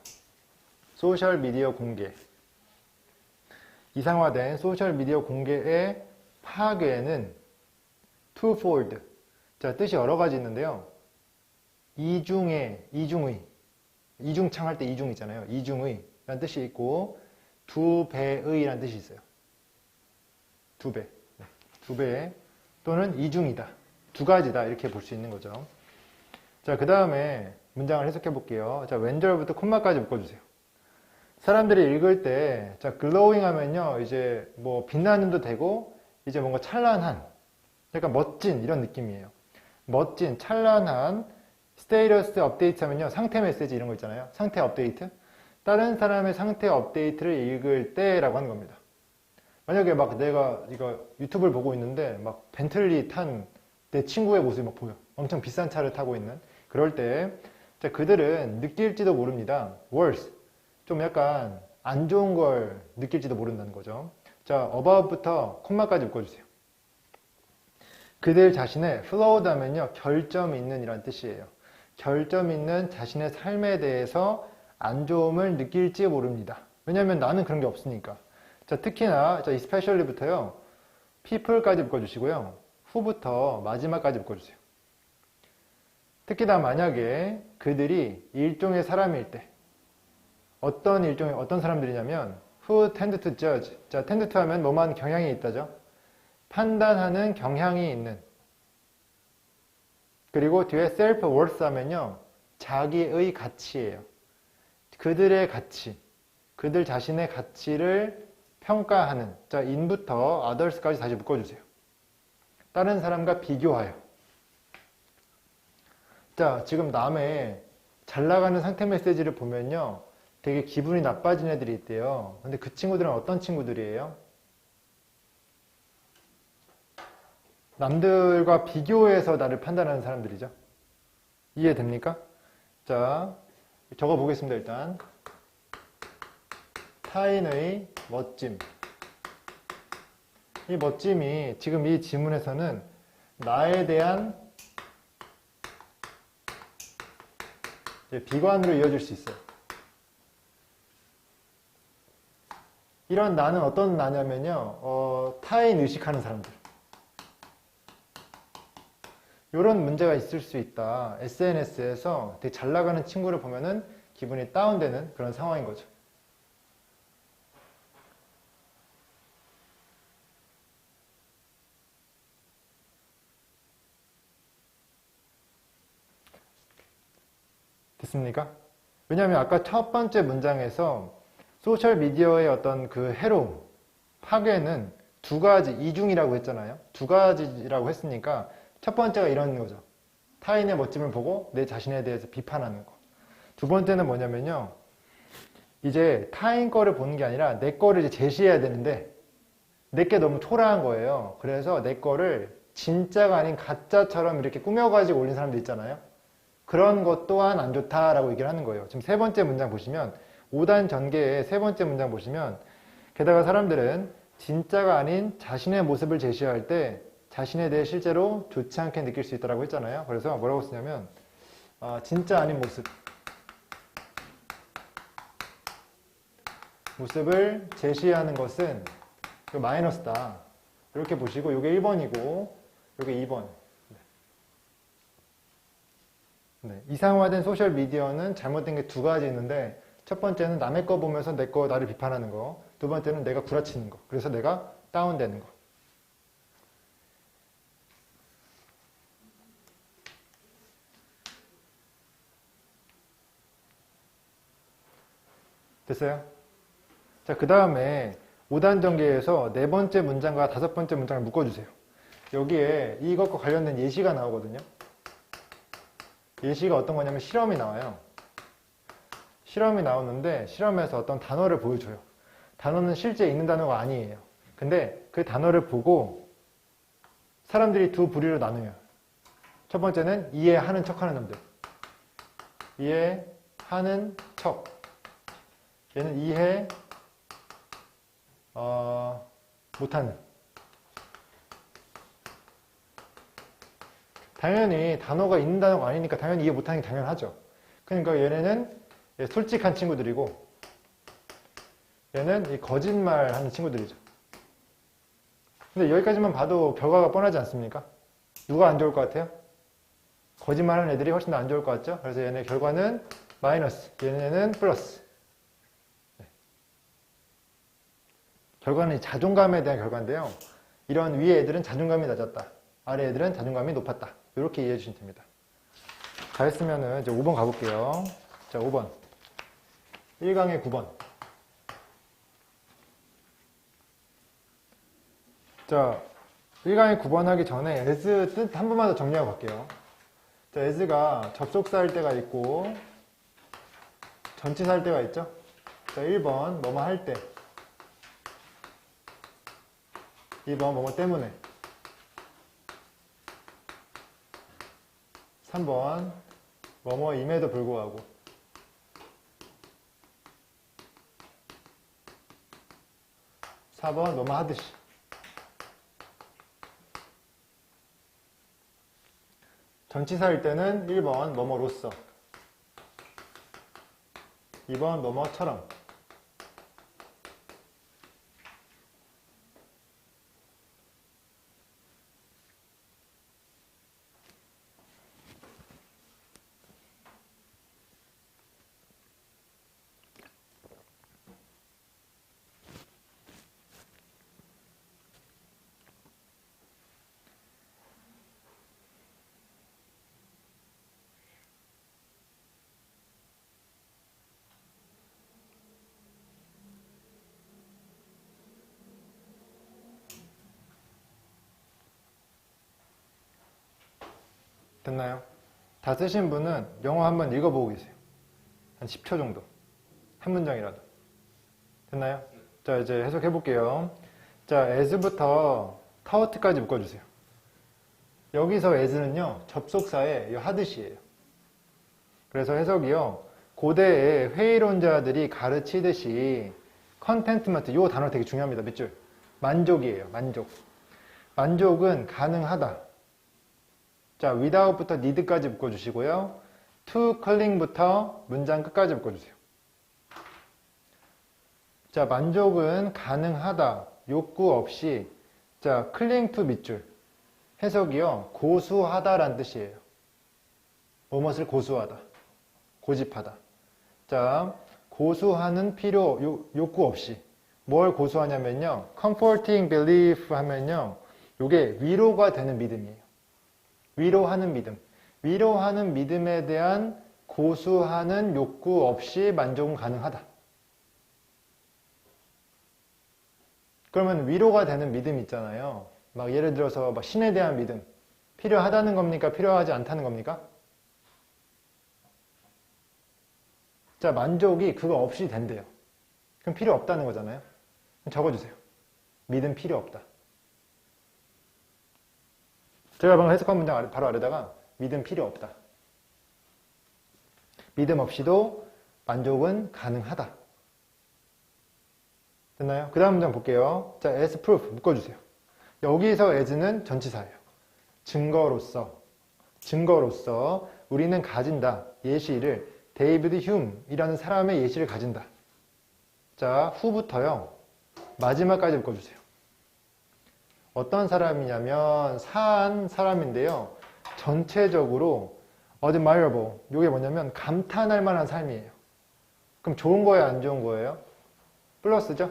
A: 소셜미디어 공개. 이상화된 소셜미디어 공개의 파괴는 twofold. 자, 뜻이 여러 가지 있는데요. 이중의, 이중창 할 때 이중 있잖아요. 이중의 라는 뜻이 있고 두 배의 라는 뜻이 있어요. 두 배. 네. 두 배 또는 이중이다. 두 가지다. 이렇게 볼 수 있는 거죠. 자, 그 다음에 문장을 해석해 볼게요. 자, 왼절부터 콤마까지 묶어주세요. 사람들이 읽을 때, 자, glowing 하면요, 이제 뭐 빛나는도 되고, 이제 뭔가 찬란한, 약간 멋진 이런 느낌이에요. 멋진, 찬란한, 스테이터스 업데이트 하면요, 상태 메시지 이런 거 있잖아요. 상태 업데이트. 다른 사람의 상태 업데이트를 읽을 때라고 하는 겁니다. 만약에 막 내가 이거 유튜브를 보고 있는데 막 벤틀리 탄 내 친구의 모습이 막 보여. 엄청 비싼 차를 타고 있는. 그럴 때, 자, 그들은 느낄지도 모릅니다. worse. 좀 약간 안 좋은 걸 느낄지도 모른다는 거죠. 자, above부터 콤마까지 묶어주세요. 그들 자신의 flawed 하면요, 결점이 있는 이란 뜻이에요. 결점 있는 자신의 삶에 대해서 안 좋음을 느낄지 모릅니다. 왜냐면 나는 그런 게 없으니까. 자, 특히나 이 especially부터요. people까지 묶어주시고요. who부터 마지막까지 묶어주세요. 특히나 만약에 그들이 일종의 사람일 때 어떤 사람들이냐면 who tend to judge. 자, tend to 하면 뭐만 경향이 있다죠. 판단하는 경향이 있는. 그리고 뒤에 self-worth 하면요. 자기의 가치예요. 그들의 가치, 그들 자신의 가치를 평가하는. 자, in부터 others까지 다시 묶어주세요. 다른 사람과 비교하여. 자, 지금 남의 잘 나가는 상태 메시지를 보면요. 되게 기분이 나빠진 애들이 있대요. 근데 그 친구들은 어떤 친구들이에요? 남들과 비교해서 나를 판단하는 사람들이죠. 이해됩니까? 자, 적어 보겠습니다, 일단. 타인의 멋짐. 이 멋짐이 지금 이 지문에서는 나에 대한 비관으로 이어질 수 있어요. 이런 나는 어떤 나냐면요, 타인 의식하는 사람들. 이런 문제가 있을 수 있다. SNS에서 되게 잘 나가는 친구를 보면은 기분이 다운되는 그런 상황인 거죠. 됐습니까? 왜냐하면 아까 첫 번째 문장에서 소셜미디어의 어떤 그 해로움, 파괴는 두 가지, 이중이라고 했잖아요. 두 가지라고 했으니까 첫 번째가 이런 거죠. 타인의 멋짐을 보고 내 자신에 대해서 비판하는 거. 두 번째는 뭐냐면요. 이제 타인 거를 보는 게 아니라 내 거를 이제 제시해야 되는데 내게 너무 초라한 거예요. 그래서 내 거를 진짜가 아닌 가짜처럼 이렇게 꾸며가지고 올린 사람들 있잖아요. 그런 것 또한 안 좋다라고 얘기를 하는 거예요. 지금 세 번째 문장 보시면 5단 전개의 세 번째 문장 보시면 게다가 사람들은 진짜가 아닌 자신의 모습을 제시할 때 자신에 대해 실제로 좋지 않게 느낄 수 있다고 했잖아요. 그래서 뭐라고 쓰냐면 진짜 아닌 모습을 제시하는 것은 마이너스다. 이렇게 보시고 이게 1번이고 이게 2번. 네, 이상화된 소셜미디어는 잘못된 게 두 가지 있는데 첫 번째는 남의 거 보면서 내 거 나를 비판하는 거. 두 번째는 내가 구라치는 거. 그래서 내가 다운되는 거. 됐어요? 자, 그 다음에 5단 전개에서 네 번째 문장과 다섯 번째 문장을 묶어주세요. 여기에 이것과 관련된 예시가 나오거든요. 예시가 어떤 거냐면 실험이 나와요. 실험이 나오는데 실험에서 어떤 단어를 보여줘요. 단어는 실제 있는 단어가 아니에요. 근데 그 단어를 보고 사람들이 두 부류로 나눠요. 첫 번째는 이해하는 척하는 놈들. 이해하는 척. 얘는 이해 못하는. 당연히 단어가 있는 단어가 아니니까 당연히 이해 못하는 게 당연하죠. 그러니까 얘네는 솔직한 친구들이고 얘는 거짓말하는 친구들이죠. 근데 여기까지만 봐도 결과가 뻔하지 않습니까? 누가 안 좋을 것 같아요? 거짓말하는 애들이 훨씬 더 안 좋을 것 같죠? 그래서 얘네 결과는 마이너스, 얘네는 플러스. 결과는 자존감에 대한 결과인데요. 이런 위에 애들은 자존감이 낮았다. 아래 애들은 자존감이 높았다. 이렇게 이해해 주시면 됩니다. 다 했으면은 이제 5번 가볼게요. 자, 5번. 1강의 9번. 자, 1강의 9번 하기 전에 as 뜻 한 번만 더 정리하고 갈게요. 자, as가 접속사 할 때가 있고 전치사 할 때가 있죠. 자, 1번 뭐뭐 할 때, 2번 뭐뭐 때문에, 3번 뭐뭐임에도 불구하고, 4번 뭐뭐 하듯이. 전치사일 때는 1번 뭐뭐로써, 2번 뭐뭐처럼. 됐나요? 다 쓰신 분은 영어 한번 읽어보고 계세요. 한 10초 정도. 한 문장이라도. 됐나요? 자, 이제 해석해 볼게요. 자, as부터 taut까지 묶어주세요. 여기서 as는요, 접속사의 하듯이에요. 그래서 해석이요, 고대의 회의론자들이 가르치듯이 컨텐트먼트, 이 단어 되게 중요합니다. 몇 줄? 만족이에요. 만족. 만족은 가능하다. 자, without부터 need까지 묶어주시고요. to calling부터 문장 끝까지 묶어주세요. 자, 만족은 가능하다. 욕구 없이. 자, cling to 밑줄. 해석이요, 고수하다란 뜻이에요. 무엇을 고수하다. 고집하다. 자, 고수하는 필요, 욕구 없이. 뭘 고수하냐면요, comforting belief 하면요, 요게 위로가 되는 믿음이에요. 위로하는 믿음. 위로하는 믿음에 대한 고수하는 욕구 없이 만족은 가능하다. 그러면 위로가 되는 믿음 있잖아요. 막 예를 들어서 막 신에 대한 믿음. 필요하다는 겁니까? 필요하지 않다는 겁니까? 자, 만족이 그거 없이 된대요. 그럼 필요 없다는 거잖아요. 적어주세요. 믿음 필요 없다. 제가 방금 해석한 문장 바로 아래다가 믿음 필요 없다. 믿음 없이도 만족은 가능하다. 됐나요? 그 다음 문장 볼게요. 자, as proof 묶어주세요. 여기서 as는 전치사예요. 증거로서 우리는 가진다. 예시를 데이비드 휴음이라는 사람의 예시를 가진다. 자, 후부터요, 마지막까지 묶어주세요. 어떤 사람이냐면 사한 사람인데요, 전체적으로 admirable, 이게 뭐냐면 감탄할 만한 삶이에요. 그럼 좋은 거예요, 안 좋은 거예요? 플러스죠?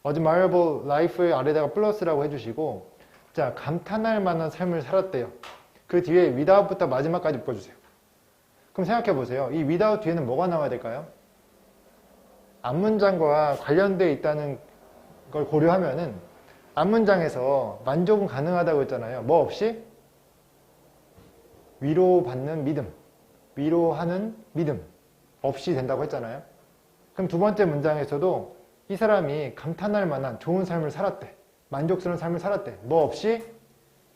A: admirable life의 아래다가 플러스라고 해주시고, 자, 감탄할 만한 삶을 살았대요. 그 뒤에 without부터 마지막까지 묶어주세요. 그럼 생각해 보세요. 이 without 뒤에는 뭐가 나와야 될까요? 앞문장과 관련되어 있다는 걸 고려하면은 앞문장에서 만족은 가능하다고 했잖아요. 뭐 없이? 위로받는 믿음, 위로하는 믿음 없이 된다고 했잖아요. 그럼 두 번째 문장에서도 이 사람이 감탄할 만한 좋은 삶을 살았대. 만족스러운 삶을 살았대. 뭐 없이?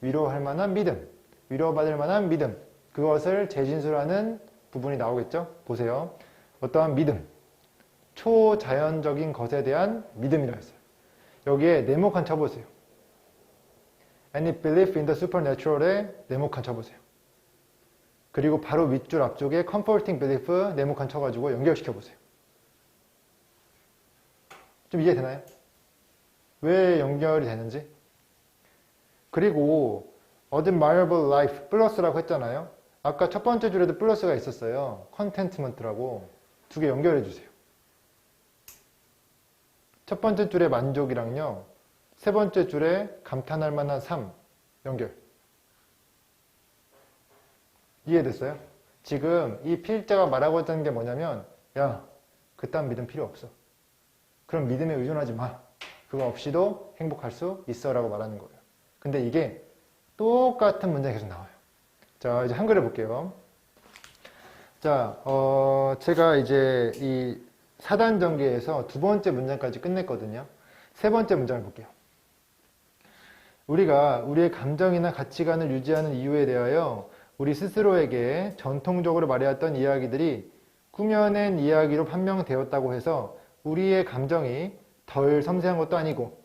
A: 위로할 만한 믿음, 위로받을 만한 믿음. 그것을 재진술하는 부분이 나오겠죠? 보세요. 어떠한 믿음, 초자연적인 것에 대한 믿음이라 했어요. 여기에 네모칸 쳐보세요. Any belief in the supernatural에 네모칸 쳐보세요. 그리고 바로 윗줄 앞쪽에 comforting belief 네모칸 쳐가지고 연결시켜보세요. 좀 이해되나요? 왜 연결이 되는지? 그리고 admirable life 플러스라고 했잖아요. 아까 첫 번째 줄에도 플러스가 있었어요. contentment라고. 두 개 연결해 주세요. 첫 번째 줄에 만족이랑요, 세 번째 줄에 감탄할 만한 삶 연결. 이해됐어요? 지금 이 필자가 말하고자 하는 게 뭐냐면, 야, 그딴 믿음 필요 없어. 그럼 믿음에 의존하지 마. 그거 없이도 행복할 수 있어 라고 말하는 거예요. 근데 이게 똑같은 문장이 계속 나와요. 자, 이제 한글 해볼게요. 자, 제가 이제 이 4단 전개에서 두 번째 문장까지 끝냈거든요. 세 번째 문장을 볼게요. 우리가 우리의 감정이나 가치관을 유지하는 이유에 대하여 우리 스스로에게 전통적으로 말해왔던 이야기들이 꾸며낸 이야기로 판명되었다고 해서 우리의 감정이 덜 섬세한 것도 아니고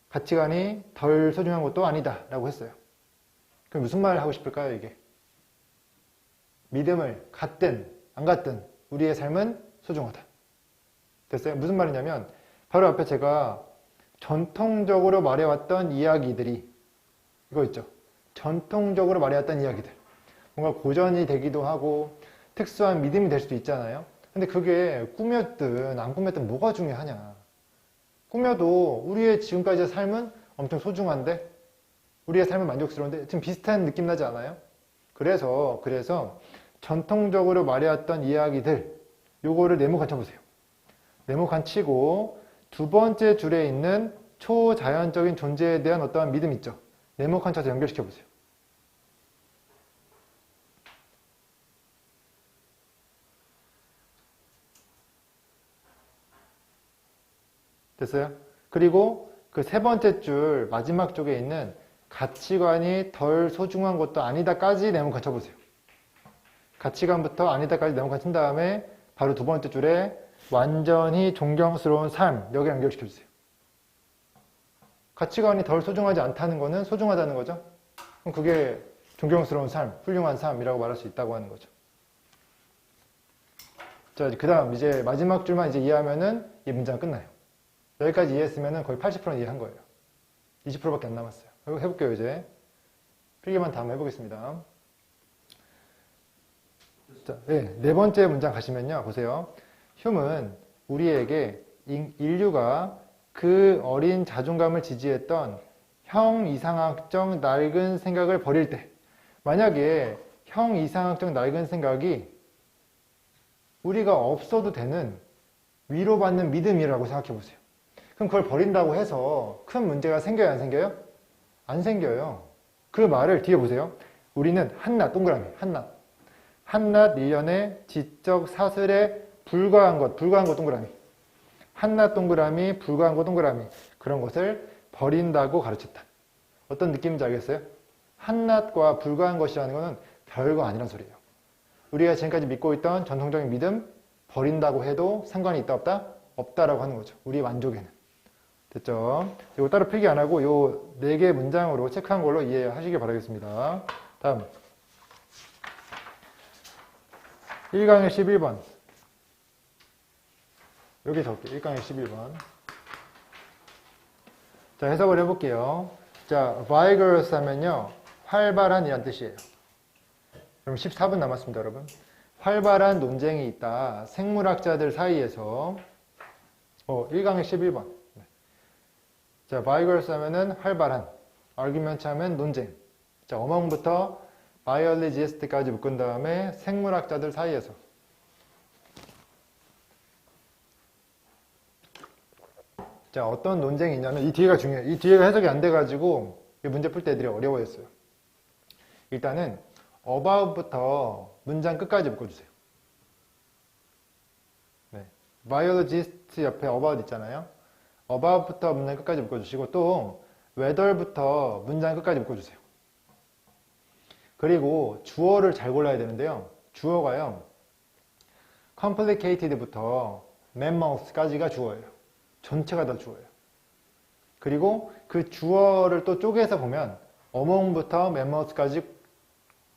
A: 가치관이 덜 소중한 것도 아니다 라고 했어요. 그럼 무슨 말을 하고 싶을까요, 이게? 믿음을 갖든 안 갖든 우리의 삶은 소중하다. 됐어요? 무슨 말이냐면 바로 앞에 제가 전통적으로 말해왔던 이야기들이 이거 있죠. 전통적으로 말해왔던 이야기들. 뭔가 고전이 되기도 하고 특수한 믿음이 될 수도 있잖아요. 근데 그게 꾸몄든 안 꾸몄든 뭐가 중요하냐. 꾸며도 우리의 지금까지의 삶은 엄청 소중한데 우리의 삶은 만족스러운데 지금 비슷한 느낌 나지 않아요? 그래서 전통적으로 말해왔던 이야기들 요거를 네모칸 쳐보세요. 네모칸 치고 두 번째 줄에 있는 초자연적인 존재에 대한 어떠한 믿음 있죠? 네모칸 쳐서 연결시켜보세요. 됐어요? 그리고 그 세 번째 줄 마지막 쪽에 있는 가치관이 덜 소중한 것도 아니다까지 네모칸 쳐보세요. 가치관부터 아니다까지 네모칸 친 다음에 바로 두 번째 줄에 완전히 존경스러운 삶 여기 연결시켜주세요. 가치관이 덜 소중하지 않다는 거는 소중하다는 거죠. 그럼 그게 존경스러운 삶, 훌륭한 삶이라고 말할 수 있다고 하는 거죠. 자, 그 다음 이제 마지막 줄만 이제 이해하면은 이 문장 끝나요. 여기까지 이해했으면 거의 80%는 이해한 거예요. 20%밖에 안 남았어요. 해볼게요, 이제. 필기만 다 한번 해보겠습니다. 자, 네 번째 문장 가시면요. 보세요. 휴은 우리에게 인류가 그 어린 자존감을 지지했던 형이상학적 낡은 생각을 버릴 때, 만약에 형이상학적 낡은 생각이 우리가 없어도 되는 위로받는 믿음이라고 생각해 보세요. 그럼 그걸 버린다고 해서 큰 문제가 생겨요, 안 생겨요? 안 생겨요. 그 말을 뒤에 보세요. 우리는 한낱, 동그라미, 한낱 일련의 지적 사슬에 불과한 것 동그라미. 한낱 동그라미, 불과한 것 동그라미. 그런 것을 버린다고 가르쳤다. 어떤 느낌인지 알겠어요? 한낱과 불과한 것이라는 것은 별거 아니란 소리예요. 우리가 지금까지 믿고 있던 전통적인 믿음 버린다고 해도 상관이 있다 없다? 없다라고 하는 거죠. 우리 만족에는. 됐죠? 이거 따로 필기 안 하고 요 4개 문장으로 체크한 걸로 이해하시길 바라겠습니다. 다음 1강의 11번 여기 적을게요. 1강의 11번 자, 해석을 해볼게요. 자, vigorous 하면요 활발한 이란 뜻이에요. 그럼 14분 남았습니다, 여러분. 활발한 논쟁이 있다. 생물학자들 사이에서 1강의 11번 자, vigorous 하면은 활발한, argument 하면 논쟁. 자, among부터 biologist까지 묶은 다음에 생물학자들 사이에서. 자, 어떤 논쟁이 있냐면 이 뒤에가 중요해요. 이 뒤에가 해석이 안 돼가지고 이 문제 풀 때 애들이 어려워했어요. 일단은 about부터 문장 끝까지 묶어주세요. 네. biologist 옆에 about 있잖아요. about부터 문장 끝까지 묶어주시고 또 whether부터 문장 끝까지 묶어주세요. 그리고 주어를 잘 골라야 되는데요. 주어가요. complicated부터 mammouth까지가 주어예요. 전체가 다 주어예요. 그리고 그 주어를 또 쪼개서 보면 among부터 mammouth까지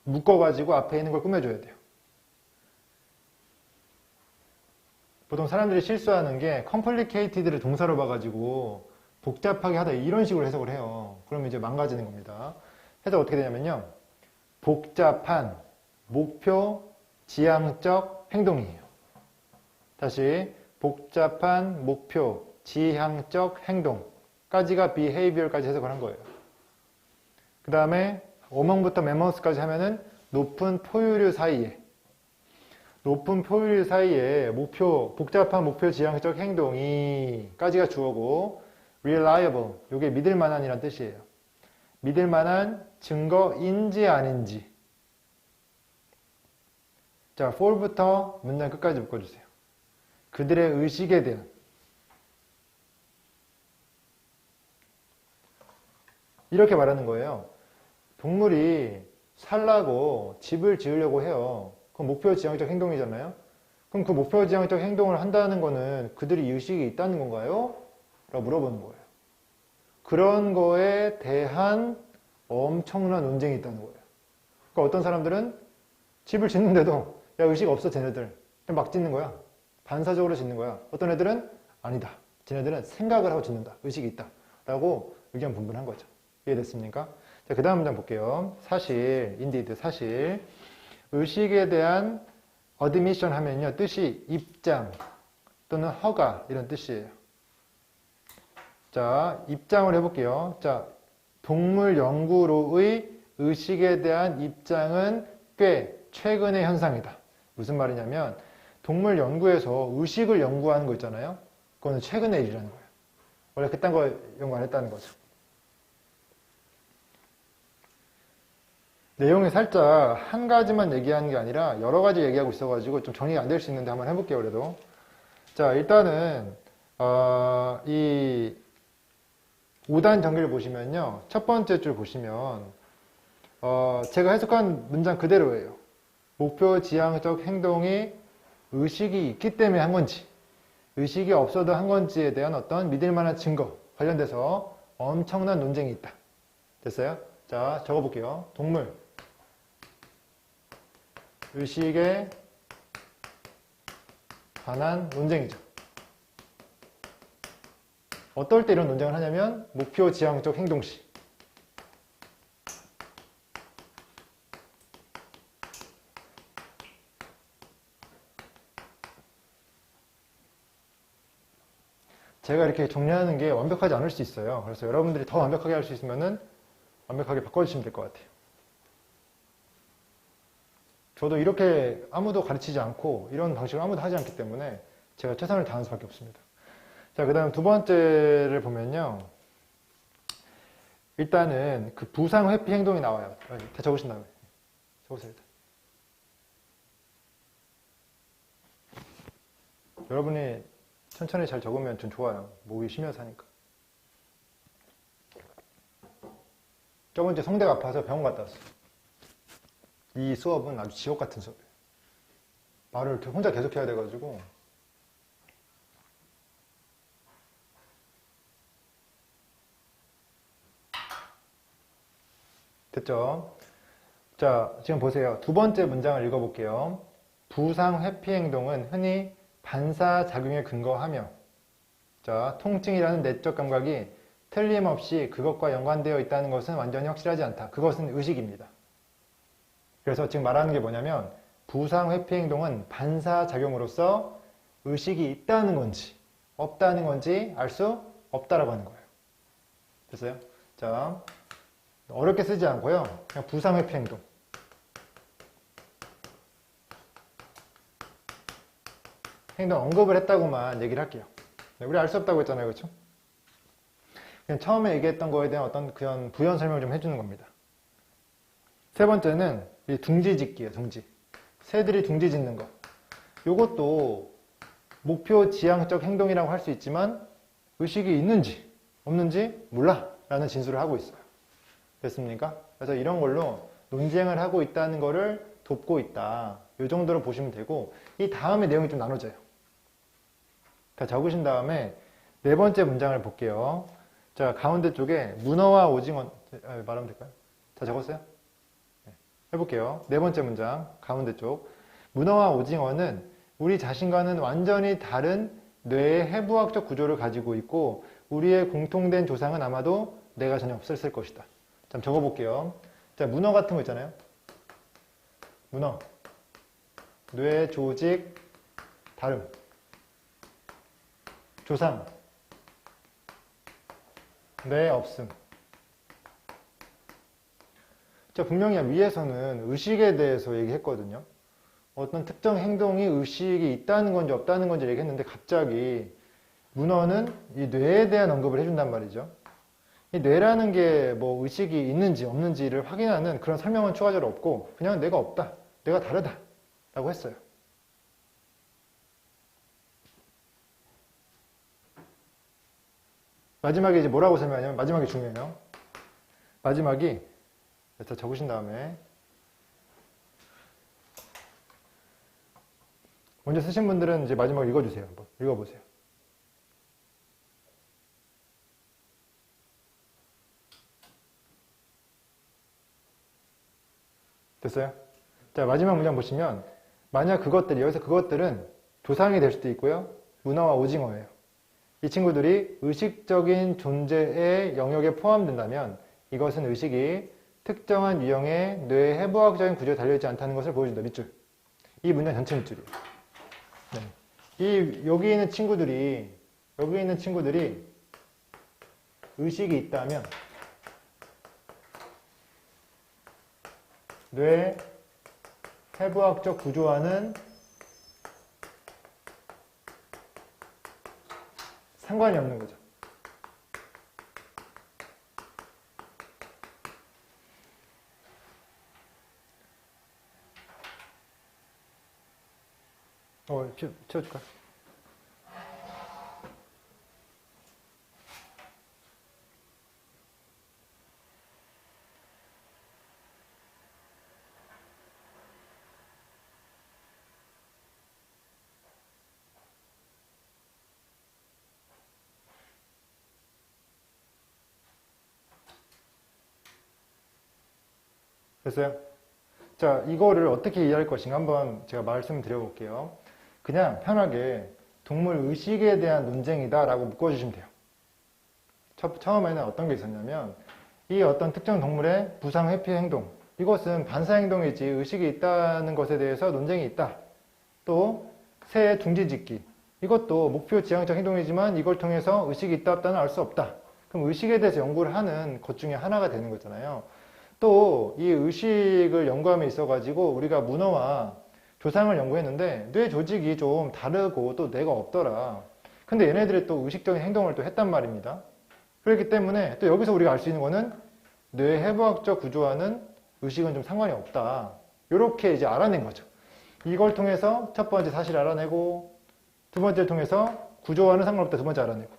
A: 묶어가지고 앞에 있는 걸 꾸며줘야 돼요. 보통 사람들이 실수하는 게 complicated를 동사로 봐가지고 복잡하게 하다 이런 식으로 해석을 해요. 그러면 이제 망가지는 겁니다. 해석 어떻게 되냐면요. 복잡한 목표 지향적 행동이에요. 다시 복잡한 목표 지향적 행동까지가 behavior까지 해석을 한 거예요. 그 다음에 among부터 mammouth까지 하면은 높은 포유류 사이에 목표, 복잡한 목표 지향적 행동이 까지가 주어고 reliable, 이게 믿을 만한이란 뜻이에요. 믿을 만한 증거인지 아닌지. 자, for부터 문장 끝까지 묶어주세요. 그들의 의식에 대한. 이렇게 말하는 거예요. 동물이 살라고 집을 지으려고 해요. 그럼 목표 지향적 행동이잖아요. 그럼 그 목표 지향적 행동을 한다는 거는 그들이 의식이 있다는 건가요? 라고 물어보는 거예요. 그런 거에 대한 엄청난 논쟁이 있다는 거예요. 그러니까 어떤 사람들은 집을 짓는데도 야 의식 없어 쟤네들. 그냥 막 짓는 거야. 반사적으로 짓는 거야. 어떤 애들은 아니다. 쟤네들은 생각을 하고 짓는다. 의식이 있다. 라고 의견 분분한 거죠. 이해됐습니까? 자, 그 다음 문장 볼게요. 사실, indeed, 사실. 의식에 대한 admission 하면요. 뜻이 입장 또는 허가 이런 뜻이에요. 자, 입장을 해볼게요. 자, 동물 연구로의 의식에 대한 입장은 꽤 최근의 현상이다. 무슨 말이냐면 동물 연구에서 의식을 연구하는 거 있잖아요. 그거는 최근의 일이라는 거예요. 원래 그딴 거 연구 안 했다는 거죠. 내용이 살짝 한 가지만 얘기하는 게 아니라 여러 가지 얘기하고 있어가지고 좀 정리가 안 될 수 있는데 한번 해볼게요. 그래도 자 일단은 이 5단 전기를 보시면요. 첫 번째 줄 보시면 제가 해석한 문장 그대로예요. 목표 지향적 행동이 의식이 있기 때문에 한 건지 의식이 없어도 한 건지에 대한 어떤 믿을 만한 증거 관련돼서 엄청난 논쟁이 있다. 됐어요? 자 적어볼게요. 동물 의식에 관한 논쟁이죠. 어떨 때 이런 논쟁을 하냐면 목표 지향적 행동 시. 제가 이렇게 정리하는 게 완벽하지 않을 수 있어요. 그래서 여러분들이 더 완벽하게 할 수 있으면은 완벽하게 바꿔주시면 될 것 같아요. 저도 이렇게 아무도 가르치지 않고 이런 방식을 아무도 하지 않기 때문에 제가 최선을 다하는 수밖에 없습니다. 자, 그 다음 두 번째를 보면요. 일단은 그 부상 회피 행동이 나와요. 다 적으신 다음에. 적으세요, 일단. 여러분이 천천히 잘 적으면 전 좋아요. 목이 쉬면서 하니까. 저번 주에 성대가 아파서 병원 갔다 왔어요. 이 수업은 아주 지옥 같은 수업이에요. 말을 혼자 계속 해야 돼가지고. 됐죠? 자, 지금 보세요. 두 번째 문장을 읽어볼게요. 부상 회피 행동은 흔히 반사작용에 근거하며 자, 통증이라는 내적 감각이 틀림없이 그것과 연관되어 있다는 것은 완전히 확실하지 않다. 그것은 의식입니다. 그래서 지금 말하는 게 뭐냐면 부상 회피 행동은 반사작용으로서 의식이 있다는 건지 없다는 건지 알 수 없다라고 하는 거예요. 됐어요? 자, 어렵게 쓰지 않고요. 그냥 부상 회피 행동. 행동 언급을 했다고만 얘기를 할게요. 네, 우리 알 수 없다고 했잖아요. 그렇죠? 그냥 처음에 얘기했던 거에 대한 어떤 그런 부연 설명을 좀 해주는 겁니다. 세 번째는 이 둥지 짓기예요. 둥지. 새들이 둥지 짓는 거. 이것도 목표 지향적 행동이라고 할 수 있지만 의식이 있는지 없는지 몰라 라는 진술을 하고 있어요. 됐습니까? 그래서 이런 걸로 논쟁을 하고 있다는 거를 돕고 있다. 이 정도로 보시면 되고 이 다음에 내용이 좀 나눠져요. 다 적으신 다음에 네 번째 문장을 볼게요. 자, 가운데 쪽에 문어와 오징어 말하면 될까요? 다 적었어요? 네. 해볼게요. 네 번째 문장 가운데 쪽 문어와 오징어는 우리 자신과는 완전히 다른 뇌의 해부학적 구조를 가지고 있고 우리의 공통된 조상은 아마도 뇌가 전혀 없었을 것이다. 자, 적어볼게요. 자, 문어 같은 거 있잖아요. 문어 뇌 조직 다름 조상 뇌 없음. 자, 분명히 위에서는 의식에 대해서 얘기했거든요. 어떤 특정 행동이 의식이 있다는 건지 없다는 건지 얘기했는데 갑자기 문어는 이 뇌에 대한 언급을 해준단 말이죠. 이 뇌라는 게 뭐 의식이 있는지 없는지를 확인하는 그런 설명은 추가적으로 없고 그냥 뇌가 없다, 뇌가 다르다 라고 했어요. 마지막에 이제 뭐라고 설명하냐면 마지막이 중요해요. 마지막이 다 적으신 다음에 먼저 쓰신 분들은 이제 마지막 읽어주세요. 한번 읽어보세요. 됐어요? 자, 마지막 문장 보시면 만약 그것들이, 여기서 그것들은 조상이 될 수도 있고요. 문어와 오징어예요. 이 친구들이 의식적인 존재의 영역에 포함된다면 이것은 의식이 특정한 유형의 뇌의 해부학적인 구조에 달려있지 않다는 것을 보여준다. 밑줄. 이 문장 전체 밑줄이에요. 네. 여기 있는 친구들이 의식이 있다면 뇌 해부학적 구조와는 상관이 없는 거죠. 치워줄까? 됐어요? 자, 이거를 어떻게 이해할 것인가 한번 제가 말씀드려볼게요. 그냥 편하게 동물 의식에 대한 논쟁이다 라고 묶어주시면 돼요. 처음에는 어떤 게 있었냐면 이 어떤 특정 동물의 부상 회피 행동, 이것은 반사 행동이지 의식이 있다는 것에 대해서 논쟁이 있다. 또 새의 둥지 짓기, 이것도 목표 지향적 행동이지만 이걸 통해서 의식이 있다 없다는 알 수 없다. 그럼 의식에 대해서 연구를 하는 것 중에 하나가 되는 거잖아요. 또 이 의식을 연구함에 있어 가지고 우리가 문어와 조상을 연구했는데 뇌 조직이 좀 다르고 또 뇌가 없더라. 근데 얘네들이 또 의식적인 행동을 또 했단 말입니다. 그렇기 때문에 또 여기서 우리가 알 수 있는 거는 뇌 해부학적 구조와는 의식은 좀 상관이 없다. 이렇게 이제 알아낸 거죠. 이걸 통해서 첫 번째 사실을 알아내고 두 번째를 통해서 구조와는 상관없다. 두 번째 알아내고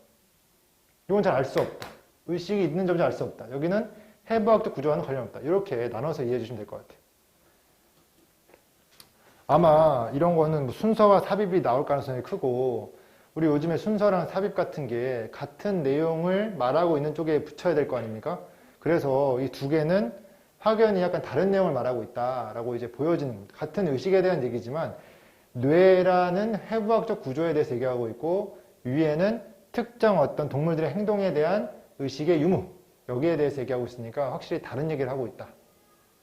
A: 이건 잘 알 수 없다. 의식이 있는 점을 알 수 없다. 여기는 해부학적 구조와는 관련 없다. 이렇게 나눠서 이해해 주시면 될 것 같아요. 아마 이런 거는 순서와 삽입이 나올 가능성이 크고 우리 요즘에 순서랑 삽입 같은 게 같은 내용을 말하고 있는 쪽에 붙여야 될 거 아닙니까? 그래서 이 두 개는 확연히 약간 다른 내용을 말하고 있다라고 이제 보여지는 겁니다. 같은 의식에 대한 얘기지만 뇌라는 해부학적 구조에 대해서 얘기하고 있고 위에는 특정 어떤 동물들의 행동에 대한 의식의 유무, 여기에 대해서 얘기하고 있으니까 확실히 다른 얘기를 하고 있다.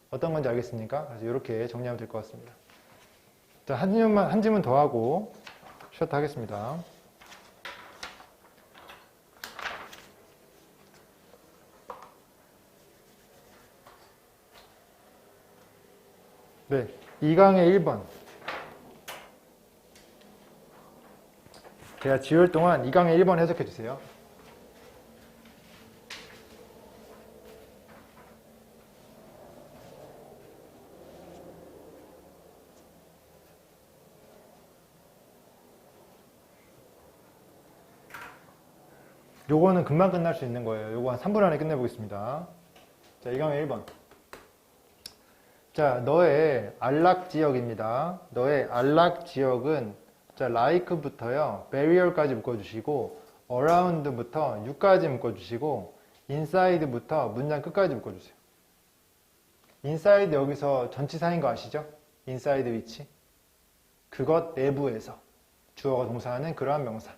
A: 어떤 건지 알겠습니까? 그래서 이렇게 정리하면 될 것 같습니다. 자, 한 질문 더 하고 쉬었다 하겠습니다. 네, 2강의 1번. 제가 지울 동안 2강의 1번 해석해 주세요. 요거는 금방 끝날 수 있는 거예요. 요거 한 3분 안에 끝내보겠습니다. 자, 2강의 1번. 자, 너의 안락지역입니다. 너의 안락지역은 자, like부터요, barrier까지 묶어주시고 around부터 you까지 묶어주시고 inside부터 문장 끝까지 묶어주세요. inside 여기서 전치사인 거 아시죠? inside which. 그것 내부에서 주어가 동사하는 그러한 명사.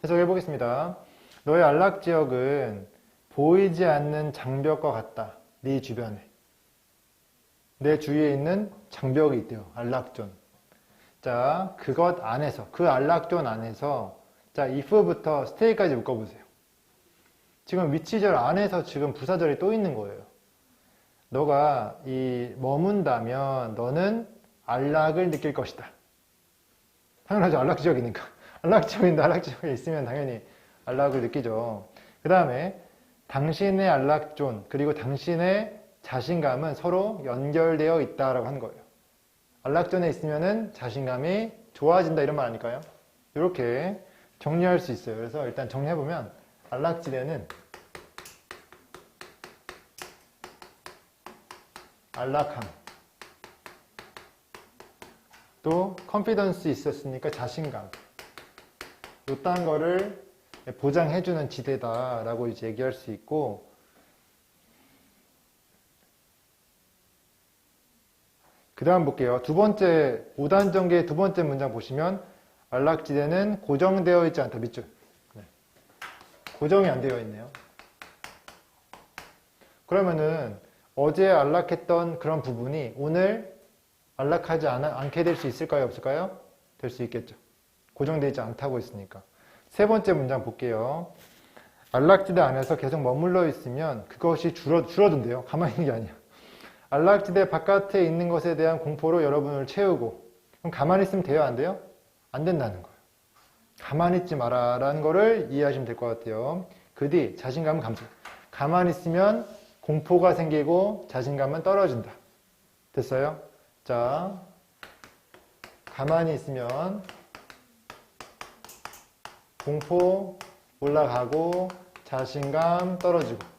A: 해석해 보겠습니다. 너의 안락지역은 보이지 않는 장벽과 같다. 네 주변에. 내 주위에 있는 장벽이 있대요. 안락존. 자, 그것 안에서, 그 안락존 안에서, 자, if부터 stay까지 묶어보세요. 지금 위치절 안에서 지금 부사절이 또 있는 거예요. 너가 머문다면 너는 안락을 느낄 것이다. 당연하죠. 안락지역이니까. 안락지역인데 안락지역에 있으면 당연히 안락을 느끼죠. 그 다음에 당신의 안락존 그리고 당신의 자신감은 서로 연결되어 있다라고 한 거예요. 안락존에 있으면은 자신감이 좋아진다 이런 말 아닐까요? 이렇게 정리할 수 있어요. 그래서 일단 정리해보면 안락지대는 안락함, 또 컨피던스 있었으니까 자신감, 이딴 거를 보장해주는 지대다라고 이제 얘기할 수 있고, 그 다음 볼게요. 5단 전개의 두 번째 문장 보시면 안락지대는 고정되어 있지 않다. 밑줄. 네. 고정이 안 되어 있네요. 그러면은 어제 안락했던 그런 부분이 오늘 안락하지 않게 될 수 있을까요? 없을까요? 될 수 있겠죠. 고정되어 있지 않다고 했으니까. 세 번째 문장 볼게요. 안락지대 안에서 계속 머물러 있으면 그것이 줄어든대요. 가만히 있는 게 아니야. 안락지대 바깥에 있는 것에 대한 공포로 여러분을 채우고, 그럼 가만히 있으면 돼요? 안 돼요? 안 된다는 거예요. 가만히 있지 마라 라는 거를 이해하시면 될 것 같아요. 그 뒤 자신감은 감소. 가만히 있으면 공포가 생기고 자신감은 떨어진다. 됐어요? 자, 가만히 있으면 공포 올라가고 자신감 떨어지고.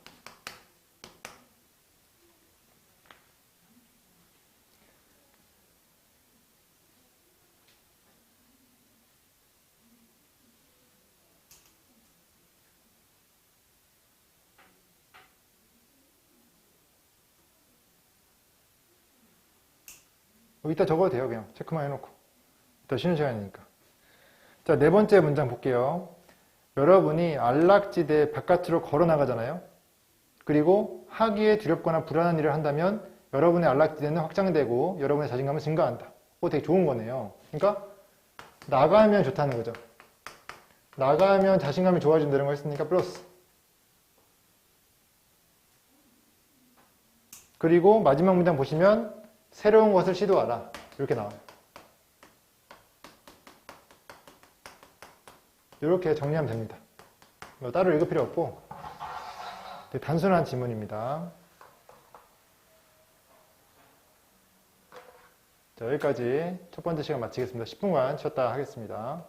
A: 이따 적어도 돼요. 그냥 체크만 해놓고. 이따 쉬는 시간이니까. 자, 네 번째 문장 볼게요. 여러분이 안락지대 바깥으로 걸어 나가잖아요. 그리고 하기에 두렵거나 불안한 일을 한다면 여러분의 안락지대는 확장되고 여러분의 자신감은 증가한다. 되게 좋은 거네요. 그러니까 나가면 좋다는 거죠. 나가면 자신감이 좋아진다는 거 했으니까 플러스. 그리고 마지막 문장 보시면 새로운 것을 시도하라. 이렇게 나와요. 이렇게 정리하면 됩니다. 따로 읽을 필요 없고 되게 단순한 지문입니다. 자, 여기까지 첫 번째 시간 마치겠습니다. 10분간 쉬었다 하겠습니다.